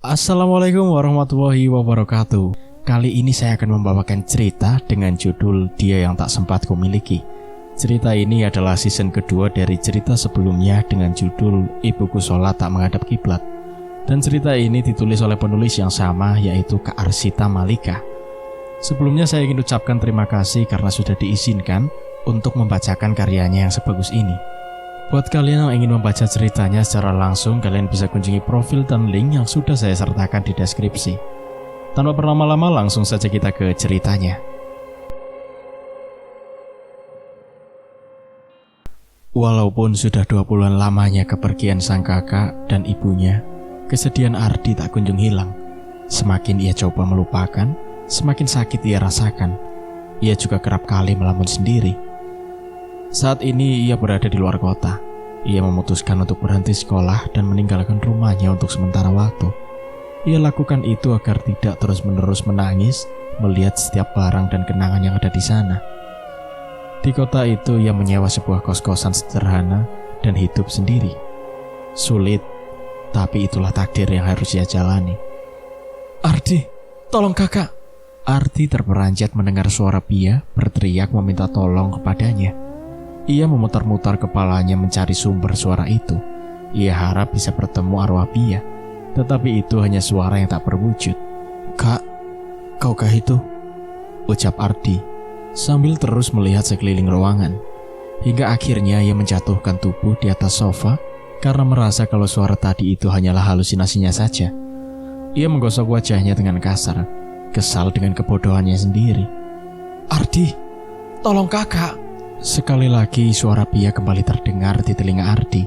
Assalamualaikum warahmatullahi wabarakatuh. Kali ini saya akan membawakan cerita dengan judul Dia Yang Tak Sempat Kumiliki. Cerita ini adalah season kedua dari cerita sebelumnya dengan judul Ibuku Sholat Tak Menghadap Kiblat. Dan cerita ini ditulis oleh penulis yang sama, yaitu Kak Arsita Malika. Sebelumnya saya ingin ucapkan terima kasih karena sudah diizinkan untuk membacakan karyanya yang sebagus ini. Buat kalian yang ingin membaca ceritanya secara langsung, kalian bisa kunjungi profil dan link yang sudah saya sertakan di deskripsi. Tanpa berlama-lama, langsung saja kita ke ceritanya. Walaupun sudah 2 bulan lamanya kepergian sang kakak dan ibunya, kesedihan Ardi tak kunjung hilang. Semakin ia coba melupakan, semakin sakit ia rasakan. Ia juga kerap kali melamun sendiri. Saat ini ia berada di luar kota. Ia memutuskan untuk berhenti sekolah dan meninggalkan rumahnya untuk sementara waktu. Ia lakukan itu agar tidak terus-menerus menangis melihat setiap barang dan kenangan yang ada di sana. Di kota itu ia menyewa sebuah kos-kosan sederhana dan hidup sendiri. Sulit, tapi itulah takdir yang harus ia jalani. "Ardi, tolong kakak!" Ardi terperanjat mendengar suara Pia berteriak meminta tolong kepadanya. Ia memutar-mutar kepalanya mencari sumber suara itu. Ia harap bisa bertemu arwah Pia, tetapi itu hanya suara yang tak berwujud. "Kak, kaukah itu?" ucap Ardi sambil terus melihat sekeliling ruangan. Hingga akhirnya ia menjatuhkan tubuh di atas sofa karena merasa kalau suara tadi itu hanyalah halusinasinya saja. Ia menggosok wajahnya dengan kasar, kesal dengan kebodohannya sendiri. "Ardi, tolong kakak!" Sekali lagi suara Pia kembali terdengar di telinga Ardi.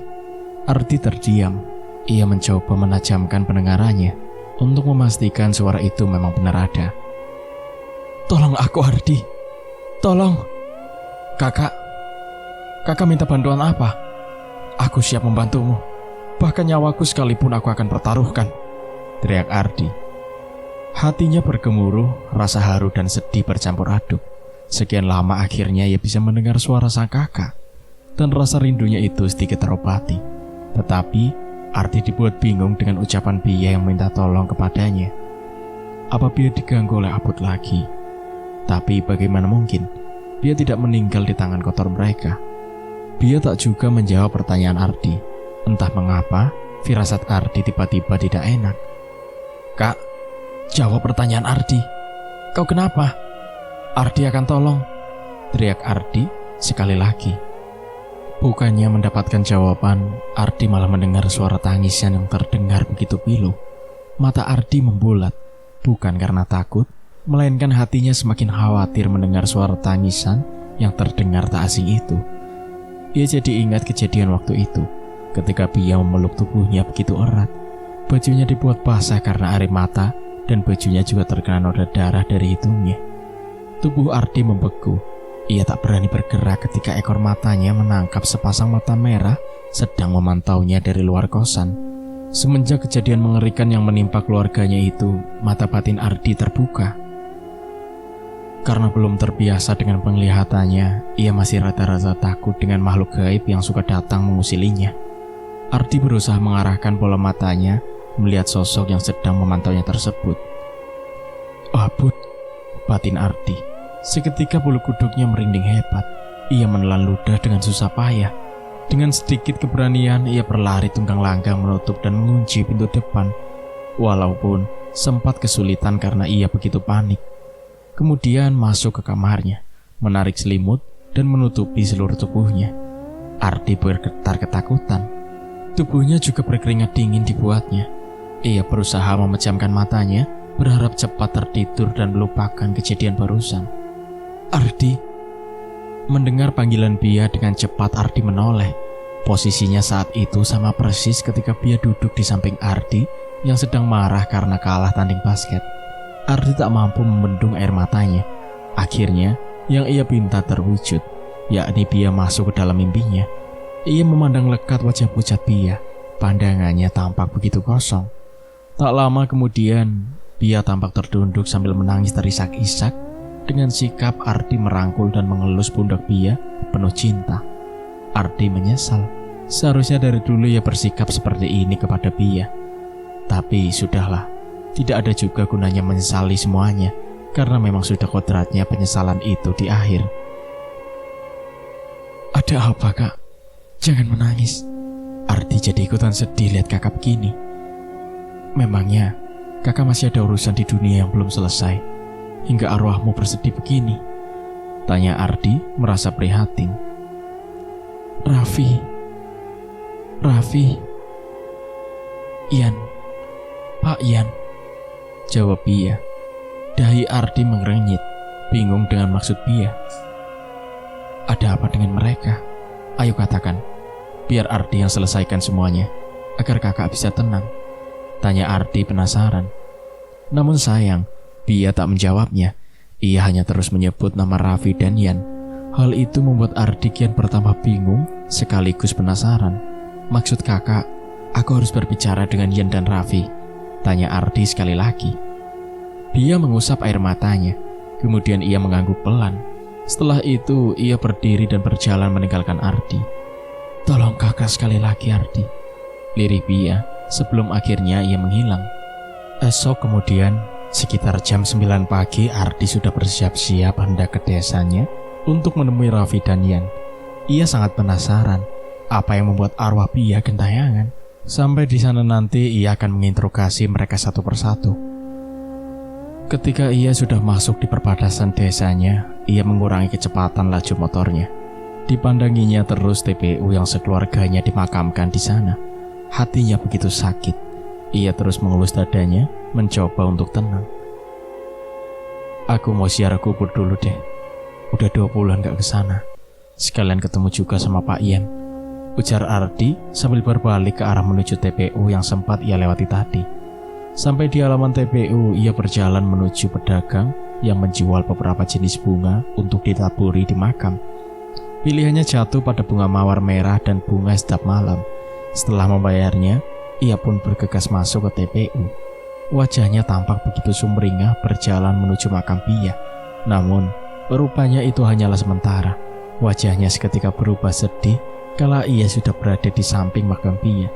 Ardi terdiam. Ia mencoba menajamkan pendengarannya untuk memastikan suara itu memang benar ada. "Tolong aku, Ardi. Tolong. Kakak minta bantuan apa? Aku siap membantumu. Bahkan nyawaku sekalipun aku akan pertaruhkan," teriak Ardi. Hatinya bergemuruh, rasa haru dan sedih bercampur aduk. Sekian lama akhirnya ia bisa mendengar suara sang kakak, dan rasa rindunya itu sedikit terobati. Tetapi Ardi dibuat bingung dengan ucapan Pia yang minta tolong kepadanya. Apa Pia diganggu oleh Abud lagi? Tapi bagaimana mungkin Pia tidak meninggal di tangan kotor mereka? Pia tak juga menjawab pertanyaan Ardi. Entah mengapa firasat Ardi tiba-tiba tidak enak. "Kak, jawab pertanyaan Ardi. Kau kenapa? Ardi akan tolong," teriak Ardi sekali lagi. Bukannya mendapatkan jawaban, Ardi malah mendengar suara tangisan yang terdengar begitu pilu. Mata Ardi membulat, bukan karena takut, melainkan hatinya semakin khawatir mendengar suara tangisan yang terdengar tak asing itu. Ia jadi ingat kejadian waktu itu, ketika Pia memeluk tubuhnya begitu erat. Bajunya dibuat basah karena air mata, dan bajunya juga terkena noda darah dari hidungnya. Tubuh Ardi membeku. Ia tak berani bergerak ketika ekor matanya menangkap sepasang mata merah sedang memantaunya dari luar kosan. Semenjak kejadian mengerikan yang menimpa keluarganya itu, mata batin Ardi terbuka. Karena belum terbiasa dengan penglihatannya, ia masih rata-rata takut dengan makhluk gaib yang suka datang mengusilinya. Ardi berusaha mengarahkan bola matanya melihat sosok yang sedang memantaunya tersebut. "Abud," batin Ardi. Seketika bulu kuduknya merinding hebat. Ia menelan ludah dengan susah payah. Dengan sedikit keberanian, ia berlari tunggang langgang menutup dan mengunci pintu depan. Walaupun sempat kesulitan karena ia begitu panik. Kemudian masuk ke kamarnya, menarik selimut dan menutupi seluruh tubuhnya. Ardi bergetar ketakutan. Tubuhnya juga berkeringat dingin dibuatnya. Ia berusaha memejamkan matanya, berharap cepat tertidur dan melupakan kejadian barusan. "Ardi!" Mendengar panggilan Pia dengan cepat Ardi menoleh. Posisinya saat itu sama persis ketika Pia duduk di samping Ardi yang sedang marah karena kalah tanding basket. Ardi tak mampu membendung air matanya. Akhirnya yang ia pinta terwujud, yakni Pia masuk ke dalam mimpinya. Ia memandang lekat wajah pucat Pia. Pandangannya tampak begitu kosong. Tak lama kemudian Pia tampak terdunduk sambil menangis terisak-isak. Dengan sikap Ardi merangkul dan mengelus pundak Pia penuh cinta. Ardi menyesal. Seharusnya dari dulu ia bersikap seperti ini kepada Pia. Tapi sudahlah, tidak ada juga gunanya menyesali semuanya, karena memang sudah kodratnya penyesalan itu di akhir. Ada apa, Kak? Jangan menangis. Ardi jadi ikutan sedih lihat kakak begini. Memangnya kakak masih ada urusan di dunia yang belum selesai hingga arwahmu bersedih begini? Tanya Ardi merasa prihatin. Raffi, Ian, Pak Ian, jawab Pia. Dahi Ardi mengernyit, bingung dengan maksud Pia. Ada apa dengan mereka? Ayo katakan, biar Ardi yang selesaikan semuanya, agar kakak bisa tenang. Tanya Ardi penasaran. Namun sayang, Pia tak menjawabnya. Ia hanya terus menyebut nama Raffi dan Ian. Hal itu membuat Ardi kian bertambah bingung sekaligus penasaran. Maksud kakak, aku harus berbicara dengan Ian dan Raffi? Tanya Ardi sekali lagi. Pia mengusap air matanya, kemudian ia mengangguk pelan. Setelah itu, ia berdiri dan berjalan meninggalkan Ardi. Tolong kakak sekali lagi, Ardi, lirih Pia sebelum akhirnya ia menghilang. Esok kemudian, sekitar jam 9 pagi, Ardi sudah bersiap-siap hendak ke desanya untuk menemui Raffi dan Ian. Ia sangat penasaran apa yang membuat arwah Pia gentayangan. Sampai di sana nanti ia akan menginterogasi mereka satu persatu. Ketika ia sudah masuk di perbatasan desanya, ia mengurangi kecepatan laju motornya. Dipandanginya terus TPU yang sekeluarganya dimakamkan di sana. Hatinya begitu sakit. Ia terus mengelus dadanya, mencoba untuk tenang. Aku mau ziarah kubur dulu deh. Udah 2 bulan gak kesana. Sekalian ketemu juga sama Pak Ian, ujar Ardi sambil berbalik ke arah menuju TPU yang sempat ia lewati tadi. Sampai di halaman TPU, ia berjalan menuju pedagang yang menjual beberapa jenis bunga untuk ditaburi di makam. Pilihannya jatuh pada bunga mawar merah dan bunga sedap malam. Setelah membayarnya, ia pun bergegas masuk ke TPU. Wajahnya tampak begitu sumringah berjalan menuju makam Pia. Namun, rupanya itu hanyalah sementara. Wajahnya seketika berubah sedih kala ia sudah berada di samping makam Pia.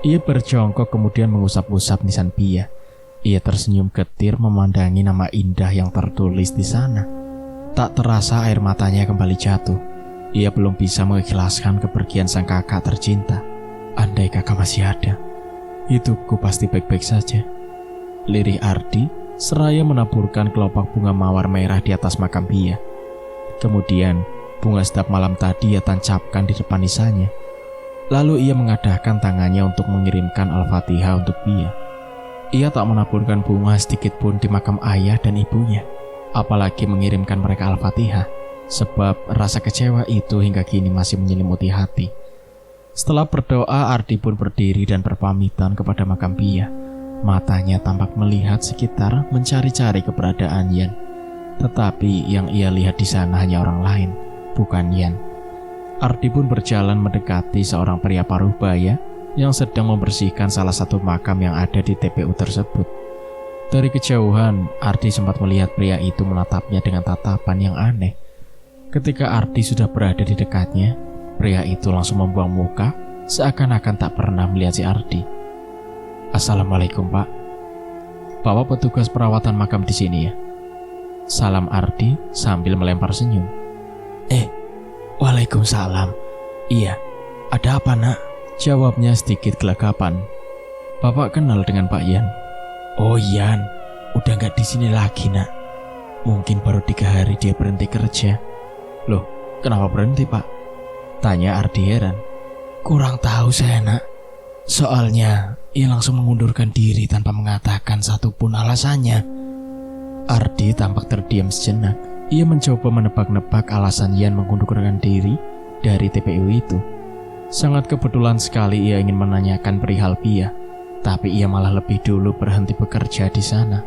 Ia berjongkok kemudian mengusap-usap nisan Pia. Ia tersenyum getir memandangi nama indah yang tertulis di sana. Tak terasa air matanya kembali jatuh. Ia belum bisa mengikhlaskan kepergian sang kakak tercinta. Andai kakak masih ada, hidupku pasti baik-baik saja, lirih Ardi seraya menaburkan kelopak bunga mawar merah di atas makam Pia. Kemudian bunga sedap malam tadi ia tancapkan di depan nisannya. Lalu ia mengadahkan tangannya untuk mengirimkan Al-Fatihah untuk Pia. Ia tak menaburkan bunga sedikit pun di makam ayah dan ibunya, apalagi mengirimkan mereka Al-Fatihah, sebab rasa kecewa itu hingga kini masih menyelimuti hati. Setelah berdoa, Ardi pun berdiri dan berpamitan kepada makam Pia. Matanya tampak melihat sekitar mencari-cari keberadaan Ian. Tetapi yang ia lihat di sana hanya orang lain, bukan Ian. Ardi pun berjalan mendekati seorang pria paruh baya yang sedang membersihkan salah satu makam yang ada di TPU tersebut. Dari kejauhan, Ardi sempat melihat pria itu menatapnya dengan tatapan yang aneh. Ketika Ardi sudah berada di dekatnya, pria itu langsung membuang muka seakan-akan tak pernah melihat si Ardi. Assalamualaikum, Pak. Bapak petugas perawatan makam di sini ya? Salam Ardi sambil melempar senyum. Waalaikumsalam. Iya, ada apa nak? Jawabnya sedikit gelagapan. Bapak kenal dengan Pak Ian? Oh Ian, udah gak di sini lagi nak. Mungkin baru 3 hari dia berhenti kerja. Loh, kenapa berhenti Pak? Tanya Ardi heran. Kurang tahu saya nak. Soalnya ia langsung mengundurkan diri tanpa mengatakan satupun alasannya. Ardi tampak terdiam sejenak. Ia mencoba menebak-nebak alasan Ian mengundurkan diri dari TPU itu. Sangat kebetulan sekali ia ingin menanyakan perihal Pia, tapi ia malah lebih dulu berhenti bekerja di sana.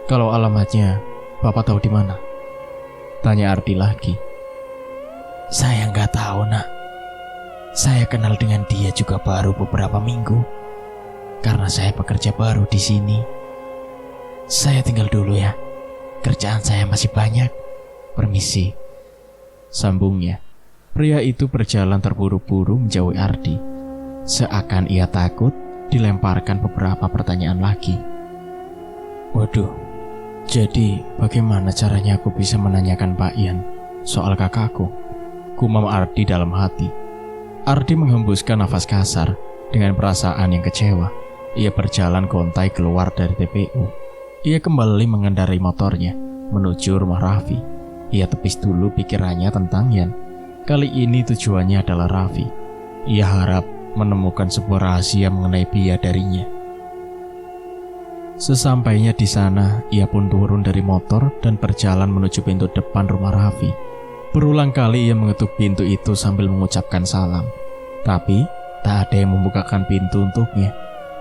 Kalau alamatnya, Bapak tahu di mana? Tanya Ardi lagi. Saya nggak tahu nak. Saya kenal dengan dia juga baru beberapa minggu, karena saya pekerja baru di sini. Saya tinggal dulu ya. Kerjaan saya masih banyak. Permisi, sambungnya. Pria itu berjalan terburu-buru menjauhi Ardi. Seakan ia takut dilemparkan beberapa pertanyaan lagi. Waduh, jadi bagaimana caranya aku bisa menanyakan Pak Ian soal kakakku? Gumam Ardi dalam hati. Ardi menghembuskan nafas kasar dengan perasaan yang kecewa. Ia berjalan gontai keluar dari TPU. Ia kembali mengendarai motornya menuju rumah Raffi. Ia tepis dulu pikirannya tentang Ian. Kali ini tujuannya adalah Raffi. Ia harap menemukan sebuah rahasia mengenai Pia darinya. Sesampainya di sana, ia pun turun dari motor dan berjalan menuju pintu depan rumah Raffi. Berulang kali ia mengetuk pintu itu sambil mengucapkan salam. Tapi, tak ada yang membukakan pintu untuknya.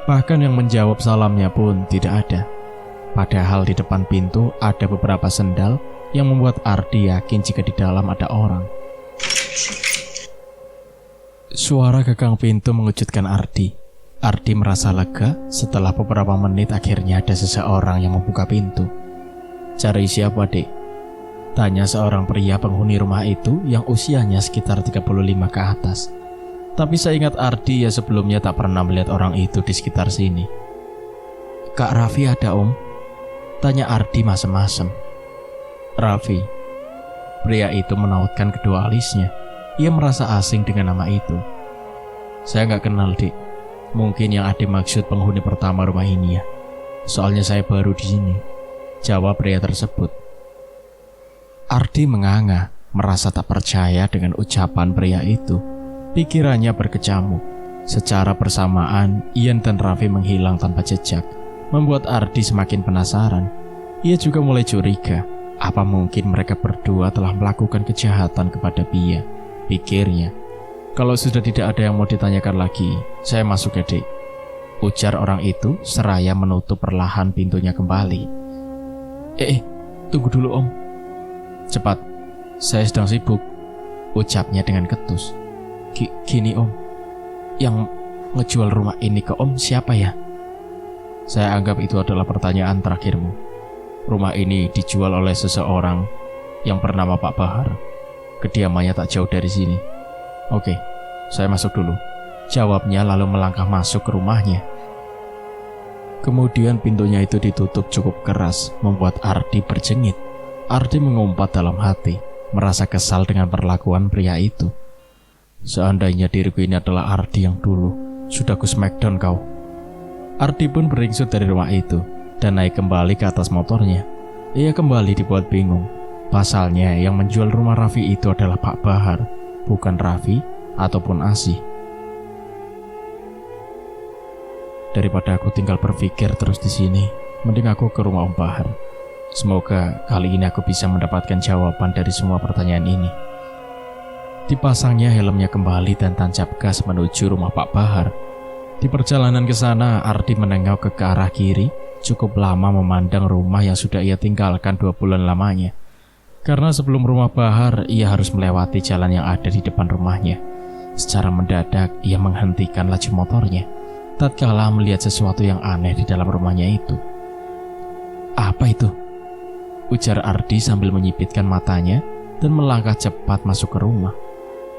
Bahkan yang menjawab salamnya pun tidak ada. Padahal di depan pintu ada beberapa sendal yang membuat Ardi yakin jika di dalam ada orang. Suara gekang pintu mengejutkan Ardi. Ardi merasa lega setelah beberapa menit akhirnya ada seseorang yang membuka pintu. Cari siapa, Dek? Tanya seorang pria penghuni rumah itu yang usianya sekitar 35 ke atas. Tapi saya ingat Ardi ya sebelumnya tak pernah melihat orang itu di sekitar sini. Kak Raffi ada, Om? Tanya Ardi masem-masem. Raffi. Pria itu menautkan kedua alisnya. Ia merasa asing dengan nama itu. Saya nggak kenal, Dik. Mungkin yang ada maksud penghuni pertama rumah ini ya. Soalnya saya baru di sini. Jawab pria tersebut. Ardi menganga, merasa tak percaya dengan ucapan pria itu. Pikirannya berkecamuk. Secara bersamaan, Ian dan Raffi menghilang tanpa jejak, membuat Ardi semakin penasaran. Ia juga mulai curiga, apa mungkin mereka berdua telah melakukan kejahatan kepada Pia. Pikirnya, kalau sudah tidak ada yang mau ditanyakan lagi, saya masuk ya, Dek. Ujar orang itu seraya menutup perlahan pintunya kembali. Tunggu dulu, Om. Cepat, saya sedang sibuk. Ucapnya dengan ketus. Gini, Om, yang ngejual rumah ini ke Om siapa ya? Saya anggap itu adalah pertanyaan terakhirmu. Rumah ini dijual oleh seseorang yang bernama Pak Bahar. Kediamannya tak jauh dari sini. Oke, saya masuk dulu. Jawabnya lalu melangkah masuk ke rumahnya. Kemudian pintunya itu ditutup cukup keras, membuat Ardi berjengit. Ardi mengumpat dalam hati, merasa kesal dengan perlakuan pria itu. Seandainya diriku ini adalah Ardi yang dulu, sudah ku smackdown kau. Ardi pun beringsut dari rumah itu dan naik kembali ke atas motornya. Ia kembali dibuat bingung. Pasalnya yang menjual rumah Raffi itu adalah Pak Bahar, bukan Raffi ataupun Asih. Daripada aku tinggal berpikir terus di sini, mending aku ke rumah Om Bahar. Semoga kali ini aku bisa mendapatkan jawaban dari semua pertanyaan ini. Dipasangnya helmnya kembali dan tancap gas menuju rumah Pak Bahar. Di perjalanan ke sana, Ardi menengok ke arah kiri, cukup lama memandang rumah yang sudah ia tinggalkan 2 bulan lamanya. Karena sebelum rumah Bahar, ia harus melewati jalan yang ada di depan rumahnya. Secara mendadak, ia menghentikan laju motornya, tatkala melihat sesuatu yang aneh di dalam rumahnya itu. Apa itu? Ujar Ardi sambil menyipitkan matanya dan melangkah cepat masuk ke rumah.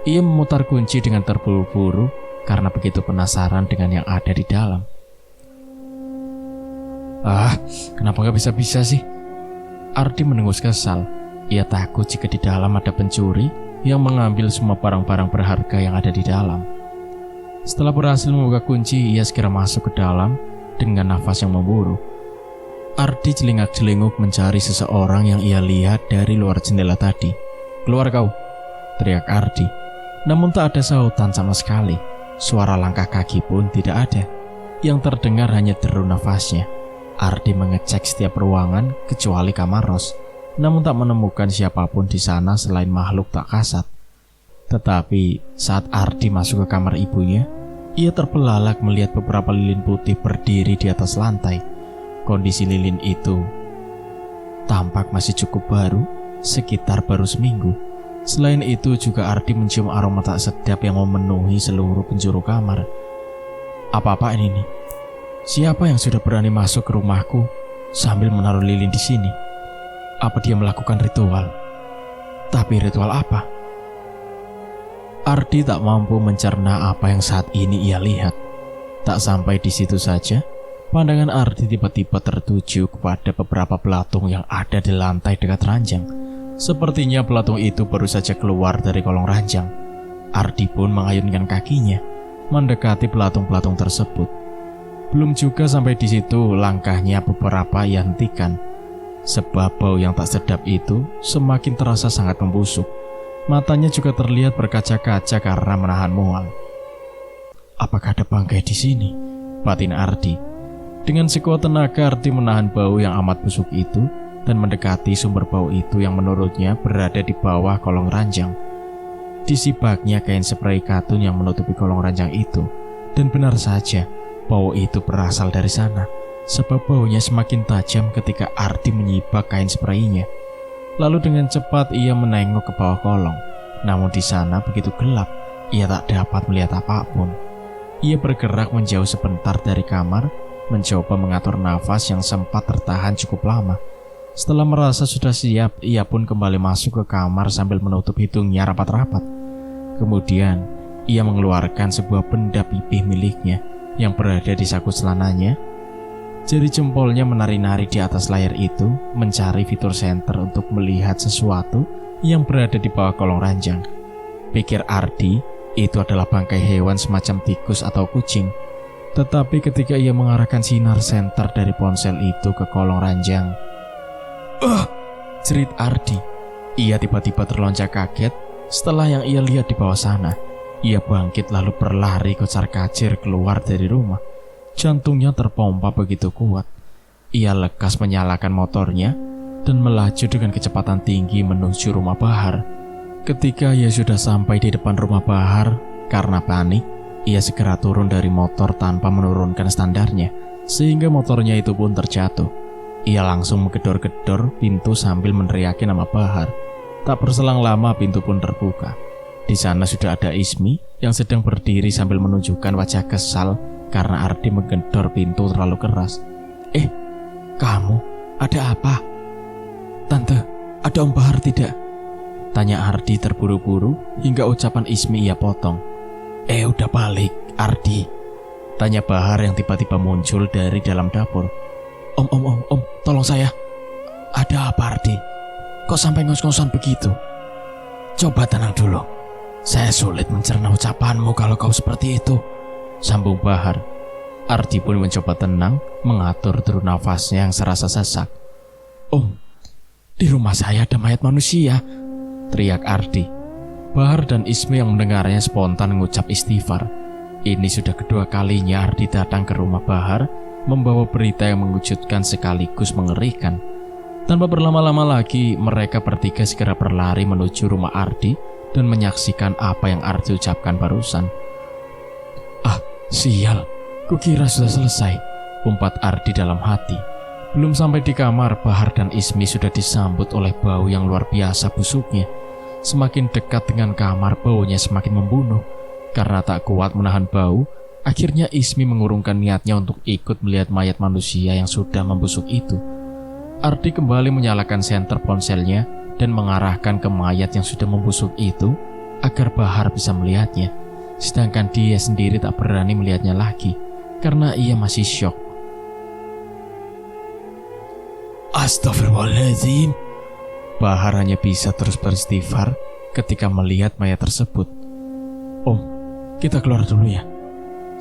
Ia memutar kunci dengan terburu-buru karena begitu penasaran dengan yang ada di dalam. Kenapa gak bisa-bisa sih? Ardi menengus kesal. Ia takut jika di dalam ada pencuri yang mengambil semua barang-barang berharga yang ada di dalam. Setelah berhasil membuka kunci, ia segera masuk ke dalam dengan nafas yang memburu. Ardi celingak-celinguk mencari seseorang yang ia lihat dari luar jendela tadi. Keluar kau, teriak Ardi. Namun tak ada sautan sama sekali. Suara langkah kaki pun tidak ada. Yang terdengar hanya deru nafasnya. Ardi mengecek setiap ruangan kecuali kamar Ros, namun tak menemukan siapapun di sana selain makhluk tak kasat. Tetapi saat Ardi masuk ke kamar ibunya, ia terbelalak melihat beberapa lilin putih berdiri di atas lantai. Kondisi lilin itu tampak masih cukup baru, sekitar baru seminggu. Selain itu juga Ardi mencium aroma tak sedap yang memenuhi seluruh penjuru kamar. Apa-apaan ini? Siapa yang sudah berani masuk ke rumahku sambil menaruh lilin di sini? Apa dia melakukan ritual? Tapi ritual apa? Ardi tak mampu mencerna apa yang saat ini ia lihat. Tak sampai di situ saja, pandangan Ardi tiba-tiba tertuju kepada beberapa belatung yang ada di lantai dekat ranjang. Sepertinya belatung itu baru saja keluar dari kolong ranjang. Ardi pun mengayunkan kakinya, mendekati belatung-belatung tersebut. Belum juga sampai di situ, langkahnya beberapa ia hentikan. Sebab bau yang tak sedap itu semakin terasa sangat membusuk. Matanya juga terlihat berkaca-kaca karena menahan mual. Apakah ada bangkai di sini? Batin Ardi. Dengan sekuat tenaga Ardi menahan bau yang amat busuk itu dan mendekati sumber bau itu yang menurutnya berada di bawah kolong ranjang. Disibaknya kain spray katun yang menutupi kolong ranjang itu. Dan benar saja, bau itu berasal dari sana. Sebab baunya semakin tajam ketika Ardi menyibak kain spraynya. Lalu dengan cepat ia menengok ke bawah kolong. Namun di sana begitu gelap, ia tak dapat melihat apapun. Ia bergerak menjauh sebentar dari kamar, mencoba mengatur nafas yang sempat tertahan cukup lama. Setelah merasa sudah siap, ia pun kembali masuk ke kamar sambil menutup hidungnya rapat-rapat. Kemudian, ia mengeluarkan sebuah benda pipih miliknya yang berada di saku celananya. Jari jempolnya menari-nari di atas layar itu, mencari fitur center untuk melihat sesuatu yang berada di bawah kolong ranjang. Pikir Ardi, itu adalah bangkai hewan semacam tikus atau kucing. Tetapi ketika ia mengarahkan sinar senter dari ponsel itu ke kolong ranjang, jerit Ardi. Ia tiba-tiba terlonjak kaget setelah yang ia lihat di bawah sana. Ia bangkit lalu berlari kocar-kacir keluar dari rumah. Jantungnya terpompa begitu kuat. Ia lekas menyalakan motornya dan melaju dengan kecepatan tinggi menuju rumah Bahar. Ketika ia sudah sampai di depan rumah Bahar, karena panik, ia segera turun dari motor tanpa menurunkan standarnya, sehingga motornya itu pun terjatuh. Ia langsung menggedor-gedor pintu sambil meneriaki nama Bahar. Tak berselang lama pintu pun terbuka. Di sana sudah ada Ismi yang sedang berdiri sambil menunjukkan wajah kesal karena Ardi menggedor pintu terlalu keras. Kamu? Ada apa? Tante, ada Om Bahar tidak? Tanya Ardi terburu-buru hingga ucapan Ismi ia potong. Udah balik, Ardi. Tanya Bahar yang tiba-tiba muncul dari dalam dapur. Om, tolong saya. Ada apa, Ardi? Kok sampai ngos-ngosan begitu? Coba tenang dulu. Saya sulit mencerna ucapanmu kalau kau seperti itu, sambung Bahar. Ardi pun mencoba tenang, mengatur derut nafasnya yang serasa sesak. Om, di rumah saya ada mayat manusia, teriak Ardi. Bahar dan Ismi yang mendengarnya spontan mengucap istighfar. Ini sudah kedua kalinya Ardi datang ke rumah Bahar, membawa berita yang mengejutkan sekaligus mengerikan. Tanpa berlama-lama lagi, mereka bertiga segera berlari menuju rumah Ardi dan menyaksikan apa yang Ardi ucapkan barusan. Sial, kukira sudah selesai, umpat Ardi dalam hati. Belum sampai di kamar, Bahar dan Ismi sudah disambut oleh bau yang luar biasa busuknya. Semakin dekat dengan kamar, baunya semakin membunuh. Karena tak kuat menahan bau, akhirnya Ismi mengurungkan niatnya untuk ikut melihat mayat manusia yang sudah membusuk itu. Ardi kembali menyalakan senter ponselnya dan mengarahkan ke mayat yang sudah membusuk itu agar Bahar bisa melihatnya. Sedangkan dia sendiri tak berani melihatnya lagi karena ia masih syok. Astagfirullahaladzim. Bahar hanya bisa terus beristighfar ketika melihat mayat tersebut. Om, kita keluar dulu ya.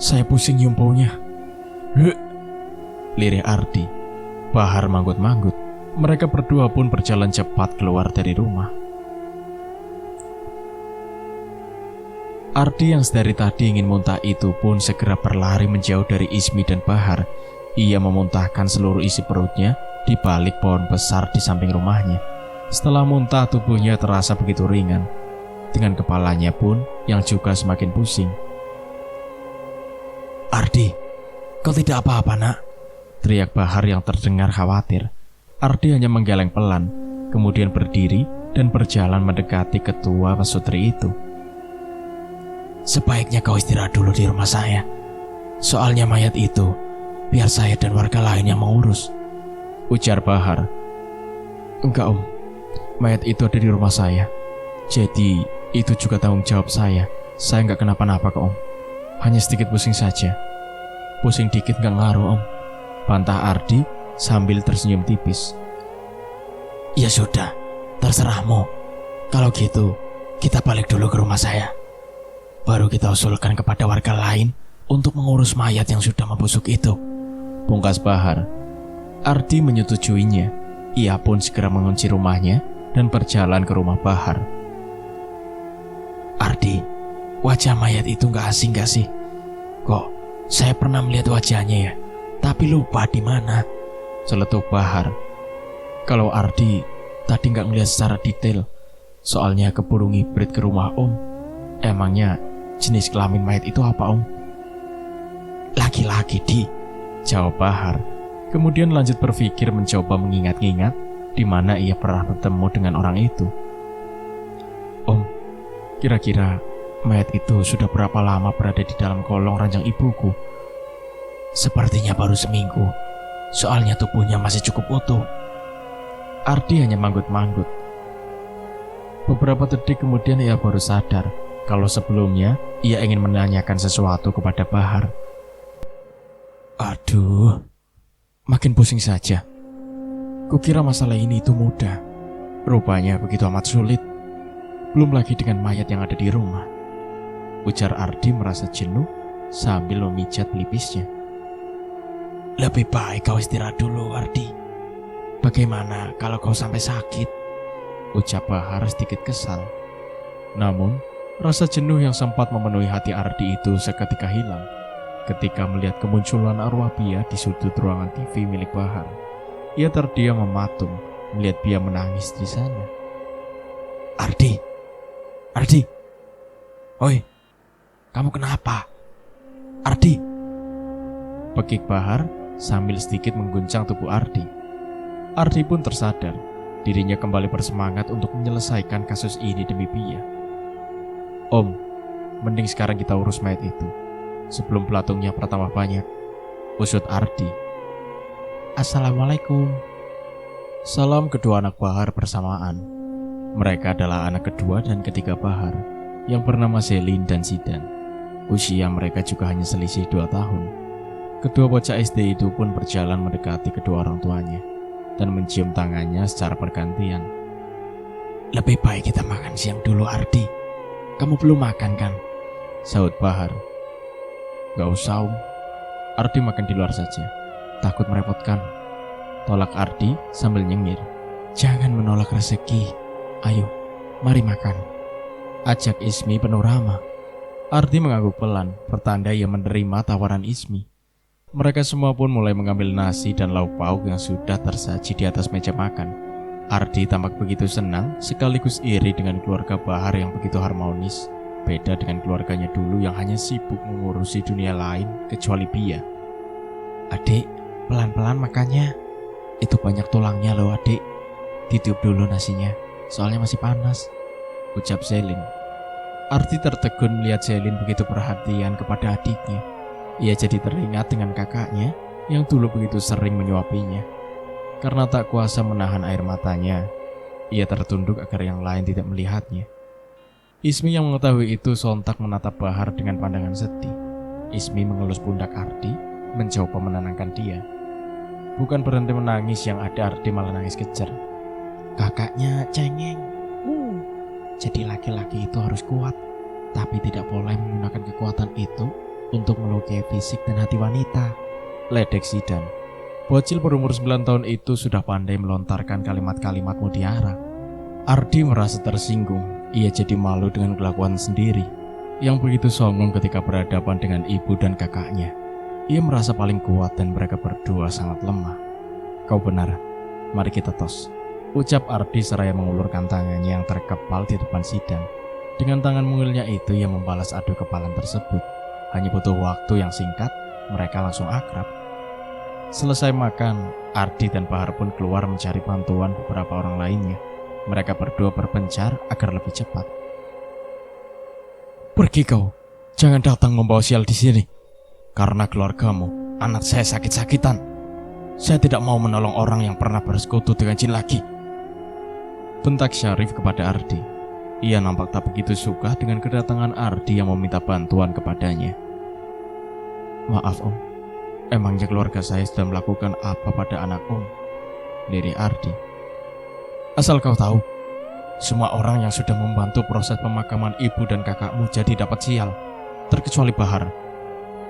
Saya pusing nyium baunya. Lirih Ardi. Bahar manggut-manggut. Mereka berdua pun berjalan cepat keluar dari rumah. Ardi yang sedari tadi ingin muntah itu pun segera berlari menjauh dari Ismi dan Bahar. Ia memuntahkan seluruh isi perutnya di balik pohon besar di samping rumahnya. Setelah muntah, tubuhnya terasa begitu ringan. Dengan kepalanya pun yang juga semakin pusing. Ardi, kau tidak apa-apa nak? Teriak Bahar yang terdengar khawatir. Ardi hanya menggeleng pelan, kemudian berdiri dan berjalan mendekati ketua pesutri itu. Sebaiknya kau istirahat dulu di rumah saya. Soalnya mayat itu, biar saya dan warga lain yang mengurus, ujar Bahar. Enggak om, mayat itu ada di rumah saya. Jadi Itu juga tanggung jawab saya. Saya nggak kenapa-napa kok, Om. Hanya sedikit pusing saja. Pusing dikit nggak ngaruh, Om, bantah Ardi sambil tersenyum tipis. Ya sudah, terserahmu. Kalau gitu, kita balik dulu ke rumah saya. Baru kita usulkan kepada warga lain untuk mengurus mayat yang sudah membusuk itu, pungkas Bahar. Ardi menyetujuinya. Ia pun segera mengunci rumahnya dan berjalan ke rumah Bahar. Ardi, wajah mayat itu gak asing gak sih? Kok saya pernah melihat wajahnya ya, tapi lupa di mana, celetuk Bahar. Kalau Ardi tadi gak ngelihat secara detail, soalnya keburu ngibrit ke rumah Om. Emangnya jenis kelamin mayat itu apa, Om? Laki-laki, Di, jawab Bahar. Kemudian lanjut berpikir mencoba mengingat-ingat di mana ia pernah bertemu dengan orang itu. Om, kira-kira mayat itu sudah berapa lama berada di dalam kolong ranjang ibuku? Sepertinya baru seminggu, soalnya tubuhnya masih cukup utuh. Ardi hanya manggut-manggut. Beberapa detik kemudian ia baru sadar kalau sebelumnya ia ingin menanyakan sesuatu kepada Bahar. Aduh, makin pusing saja. Kukira masalah ini itu mudah. Rupanya begitu amat sulit. Belum lagi dengan mayat yang ada di rumah, ujar Ardi merasa jenuh sambil memijat pelipisnya. Lebih baik kau istirahat dulu, Ardi. Bagaimana kalau kau sampai sakit? Ucap Bahar sedikit kesal. Namun, rasa jenuh yang sempat memenuhi hati Ardi itu seketika hilang ketika melihat kemunculan arwah Bia di sudut ruangan TV milik Bahar. Ia terdiam mematung melihat Bia menangis di sana. Ardi, Ardi, oi, kamu kenapa? Ardi, pekik Bahar sambil sedikit mengguncang tubuh Ardi. Ardi pun tersadar, dirinya kembali bersemangat untuk menyelesaikan kasus ini demi Bia. Om, mending sekarang kita urus mayat itu sebelum pelatungnya bertambah banyak, usut Ardi. Assalamualaikum. Salam kedua anak Bahar bersamaan. Mereka adalah anak kedua dan ketiga Bahar yang bernama Selin dan Zidan. Usia mereka juga hanya selisih 2 tahun. Kedua bocah SD itu pun berjalan mendekati kedua orang tuanya dan mencium tangannya secara bergantian. Lebih baik kita makan siang dulu, Ardi. Kamu belum makan kan? Sahut Bahar. Gak usah, Om. Ardi makan di luar saja. Takut merepotkan, tolak Ardi sambil nyengir. Jangan menolak rezeki. Ayo, mari makan, ajak Ismi penuh ramah. Ardi mengangguk pelan, pertanda ia menerima tawaran Ismi. Mereka semua pun mulai mengambil nasi dan lauk pauk yang sudah tersaji di atas meja makan. Ardi tampak begitu senang sekaligus iri dengan keluarga Bahar yang begitu harmonis. Beda dengan keluarganya dulu yang hanya sibuk mengurusi dunia lain kecuali Bia. Adik, pelan-pelan makannya. Itu banyak tulangnya loh, adik. Ditiup dulu nasinya, soalnya masih panas, ucap Selin. Ardi tertegun melihat Selin begitu perhatian kepada adiknya. Ia jadi teringat dengan kakaknya yang dulu begitu sering menyuapinya. Karena tak kuasa menahan air matanya, ia tertunduk agar yang lain tidak melihatnya. Ismi yang mengetahui itu sontak menatap Bahar dengan pandangan sedih. Ismi mengelus pundak Ardi, mencoba menenangkan dia. Bukan berhenti menangis yang ada Ardi malah nangis kejer. Kakaknya cengeng. Jadi laki-laki itu harus kuat, tapi tidak boleh menggunakan kekuatan itu untuk melukai fisik dan hati wanita, ledek Zidan. Bocil berumur 9 tahun itu sudah pandai melontarkan kalimat-kalimat mutiara. Ardi merasa tersinggung. Ia jadi malu dengan kelakuan sendiri yang begitu songong ketika berhadapan dengan ibu dan kakaknya. Ia merasa paling kuat dan mereka berdua sangat lemah. Kau benar, mari kita tos, ucap Ardi seraya mengulurkan tangannya yang terkepal di depan Zidan. Dengan tangan mungilnya itu ia membalas adu kepalan tersebut. Hanya butuh waktu yang singkat, mereka langsung akrab. Selesai makan, Ardi dan Bahar pun keluar mencari bantuan beberapa orang lainnya. Mereka berdua berpencar agar lebih cepat. Pergi kau, jangan datang membawa sial di sini. Karena keluargamu, anak saya sakit-sakitan. Saya tidak mau menolong orang yang pernah bersekutu dengan jin lagi, bentak Syarif kepada Ardi. Ia nampak tak begitu suka dengan kedatangan Ardi yang meminta bantuan kepadanya. "Maaf Om, emangnya keluarga saya sudah melakukan apa pada anak Om?" lirih Ardi. "Asal kau tahu, semua orang yang sudah membantu proses pemakaman ibu dan kakakmu jadi dapat sial, terkecuali Bahar.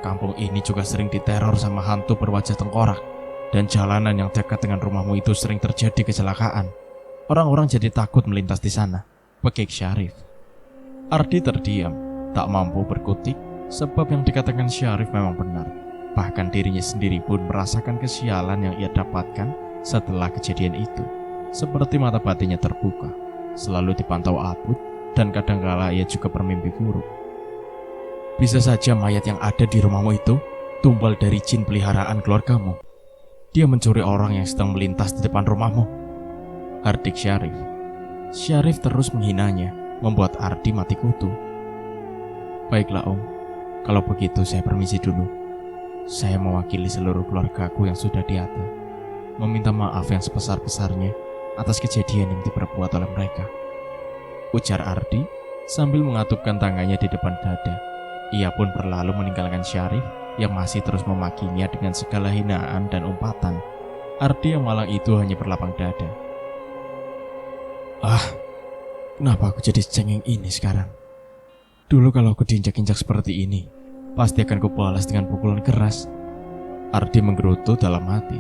Kampung ini juga sering diteror sama hantu berwajah tengkorak, dan jalanan yang dekat dengan rumahmu itu sering terjadi kecelakaan. Orang-orang jadi takut melintas di sana," pekik Syarif. Ardi terdiam, tak mampu berkutik, sebab yang dikatakan Syarif memang benar. Bahkan dirinya sendiri pun merasakan kesialan yang ia dapatkan setelah kejadian itu. Seperti mata batinnya terbuka, selalu dipantau abut, dan kadangkala ia juga bermimpi buruk. "Bisa saja mayat yang ada di rumahmu itu tumbal dari jin peliharaan keluargamu. Dia mencuri orang yang sedang melintas di depan rumahmu," hardik Syarif. Syarif terus menghinanya, membuat Ardi mati kutu. "Baiklah Om, kalau begitu saya permisi dulu. Saya mewakili seluruh keluargaku yang sudah diata, meminta maaf yang sebesar-besarnya atas kejadian yang diperbuat oleh mereka," ujar Ardi sambil mengatupkan tangannya di depan dada. Ia pun berlalu meninggalkan Syarif yang masih terus memakinya dengan segala hinaan dan umpatan. Ardi yang malang itu hanya berlapang dada. Kenapa aku jadi cengeng ini sekarang? Dulu kalau aku diinjak-injak seperti ini, pasti akan kubalas dengan pukulan keras. Ardi menggerutu dalam hati.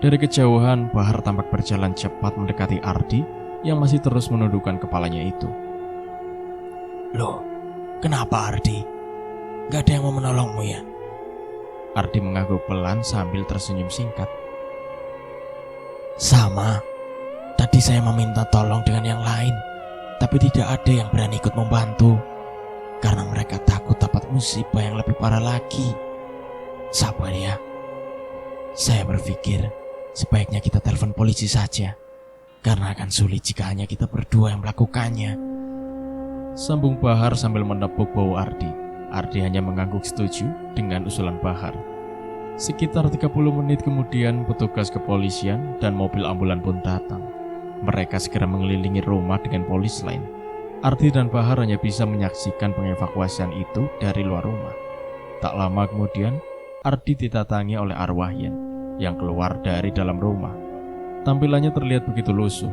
Dari kejauhan, Bahar tampak berjalan cepat mendekati Ardi yang masih terus menundukkan kepalanya itu. "Loh, kenapa Ardi? Gak ada yang mau menolongmu ya?" Ardi mengangguk pelan sambil tersenyum singkat. "Sama, tadi saya meminta tolong dengan yang lain, tapi tidak ada yang berani ikut membantu, karena mereka takut dapat musibah yang lebih parah lagi. Sabar ya, saya berpikir sebaiknya kita telepon polisi saja, karena akan sulit jika hanya kita berdua yang melakukannya," sambung Bahar sambil menepuk bahu Ardi. Ardi hanya mengangguk setuju dengan usulan Bahar. Sekitar 30 menit kemudian, petugas kepolisian dan mobil ambulan pun datang. Mereka segera mengelilingi rumah dengan polis lain. Ardi dan Bahar hanya bisa menyaksikan pengevakuasian itu dari luar rumah. Tak lama kemudian, Ardi didatangi oleh Arwahyan yang keluar dari dalam rumah. Tampilannya terlihat begitu lusuh.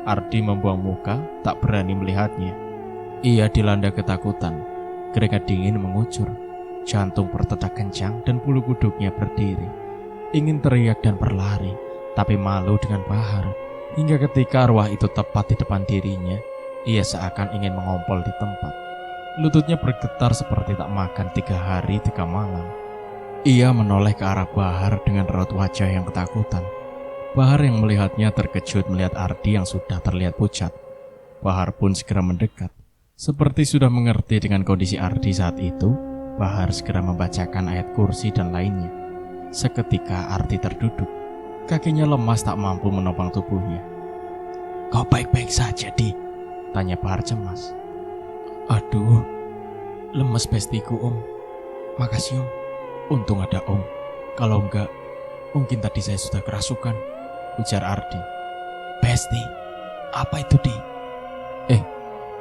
Ardi membuang muka, tak berani melihatnya. Ia dilanda ketakutan. Keringat dingin mengucur, jantung berdetak kencang dan bulu kuduknya berdiri. Ingin teriak dan berlari, tapi malu dengan Bahar. Hingga ketika arwah itu tepat di depan dirinya, ia seakan ingin mengompol di tempat. Lututnya bergetar seperti tak makan 3 hari 3 malam. Ia menoleh ke arah Bahar dengan raut wajah yang ketakutan. Bahar yang melihatnya terkejut melihat Ardi yang sudah terlihat pucat. Bahar pun segera mendekat. Seperti sudah mengerti dengan kondisi Ardi saat itu, Bahar segera membacakan ayat kursi dan lainnya. Seketika Ardi terduduk. Kakinya lemas tak mampu menopang tubuhnya. "Kau baik-baik saja, Di?" tanya Bahar cemas. "Aduh, lemes bestiku Om. Makasih Om. Untung ada Om. Kalau enggak, mungkin tadi saya sudah kerasukan," ujar Ardi. "Besti? Apa itu Di?"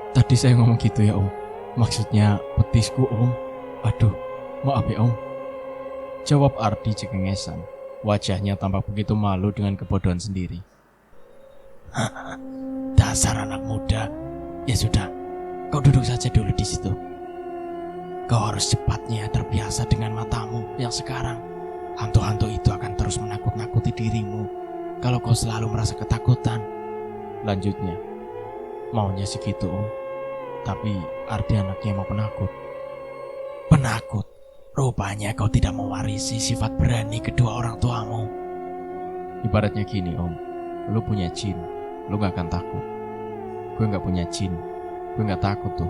Tadi saya ngomong gitu ya Om. Maksudnya petisku Om. Aduh, maaf ya Om," jawab Ardi cengengesan. Wajahnya tampak begitu malu dengan kebodohan sendiri. "Dasar anak muda. Ya sudah, kau duduk saja dulu di situ. Kau harus cepatnya terbiasa dengan matamu yang sekarang. Hantu-hantu itu akan terus menakut-nakuti dirimu kalau kau selalu merasa ketakutan," lanjutnya. "Maunya segitu Om. Tapi Ardi anaknya emang penakut." "Penakut? Rupanya kau tidak mewarisi sifat berani kedua orang tuamu." "Ibaratnya gini Om, lu punya jin, lu gak akan takut. Gue gak punya jin, gue gak takut tuh."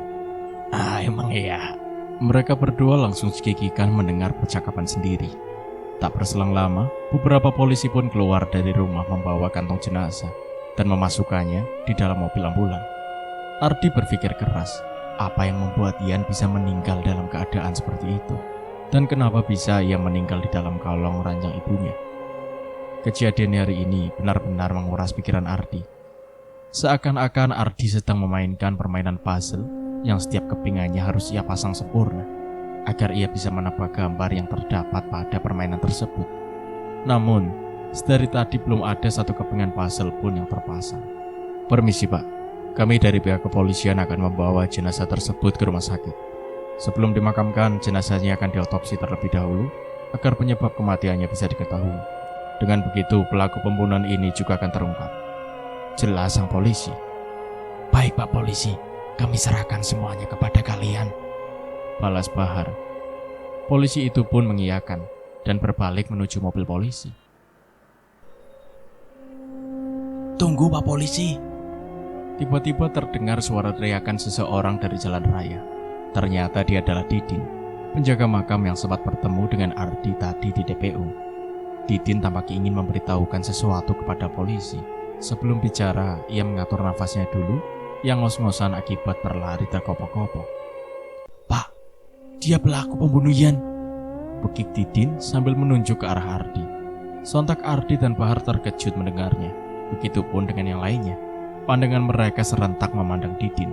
Emang iya?" Mereka berdua langsung cekikikan mendengar percakapan sendiri. Tak berselang lama, beberapa polisi pun keluar dari rumah membawa kantong jenazah dan memasukkannya di dalam mobil ambulan. Ardi berpikir keras, apa yang membuat Ian bisa meninggal dalam keadaan seperti itu? Dan kenapa bisa ia meninggal di dalam kalong ranjang ibunya? Kejadian hari ini benar-benar menguras pikiran Ardi. Seakan-akan Ardi sedang memainkan permainan puzzle yang setiap kepingannya harus ia pasang sempurna agar ia bisa menebak gambar yang terdapat pada permainan tersebut. Namun, sedari tadi belum ada satu kepingan puzzle pun yang terpasang. "Permisi Pak, kami dari pihak kepolisian akan membawa jenazah tersebut ke rumah sakit. Sebelum dimakamkan, jenazahnya akan diotopsi terlebih dahulu agar penyebab kematiannya bisa diketahui. Dengan begitu, pelaku pembunuhan ini juga akan terungkap," jelas sang polisi. "Baik Pak Polisi, kami serahkan semuanya kepada kalian," balas Bahar. Polisi itu pun mengiyakan dan berbalik menuju mobil polisi. "Tunggu Pak Polisi." Tiba-tiba terdengar suara teriakan seseorang dari jalan raya. Ternyata dia adalah Didin, penjaga makam yang sempat bertemu dengan Ardi tadi di DPU. Didin tampak ingin memberitahukan sesuatu kepada polisi. Sebelum bicara, ia mengatur nafasnya dulu yang ngos-ngosan akibat berlari terkopok-kopok. "Pak, dia pelaku pembunuhan," bekik Didin sambil menunjuk ke arah Ardi. Sontak Ardi dan Bahar terkejut mendengarnya. Begitupun dengan yang lainnya. Pandangan mereka serentak memandang Didin.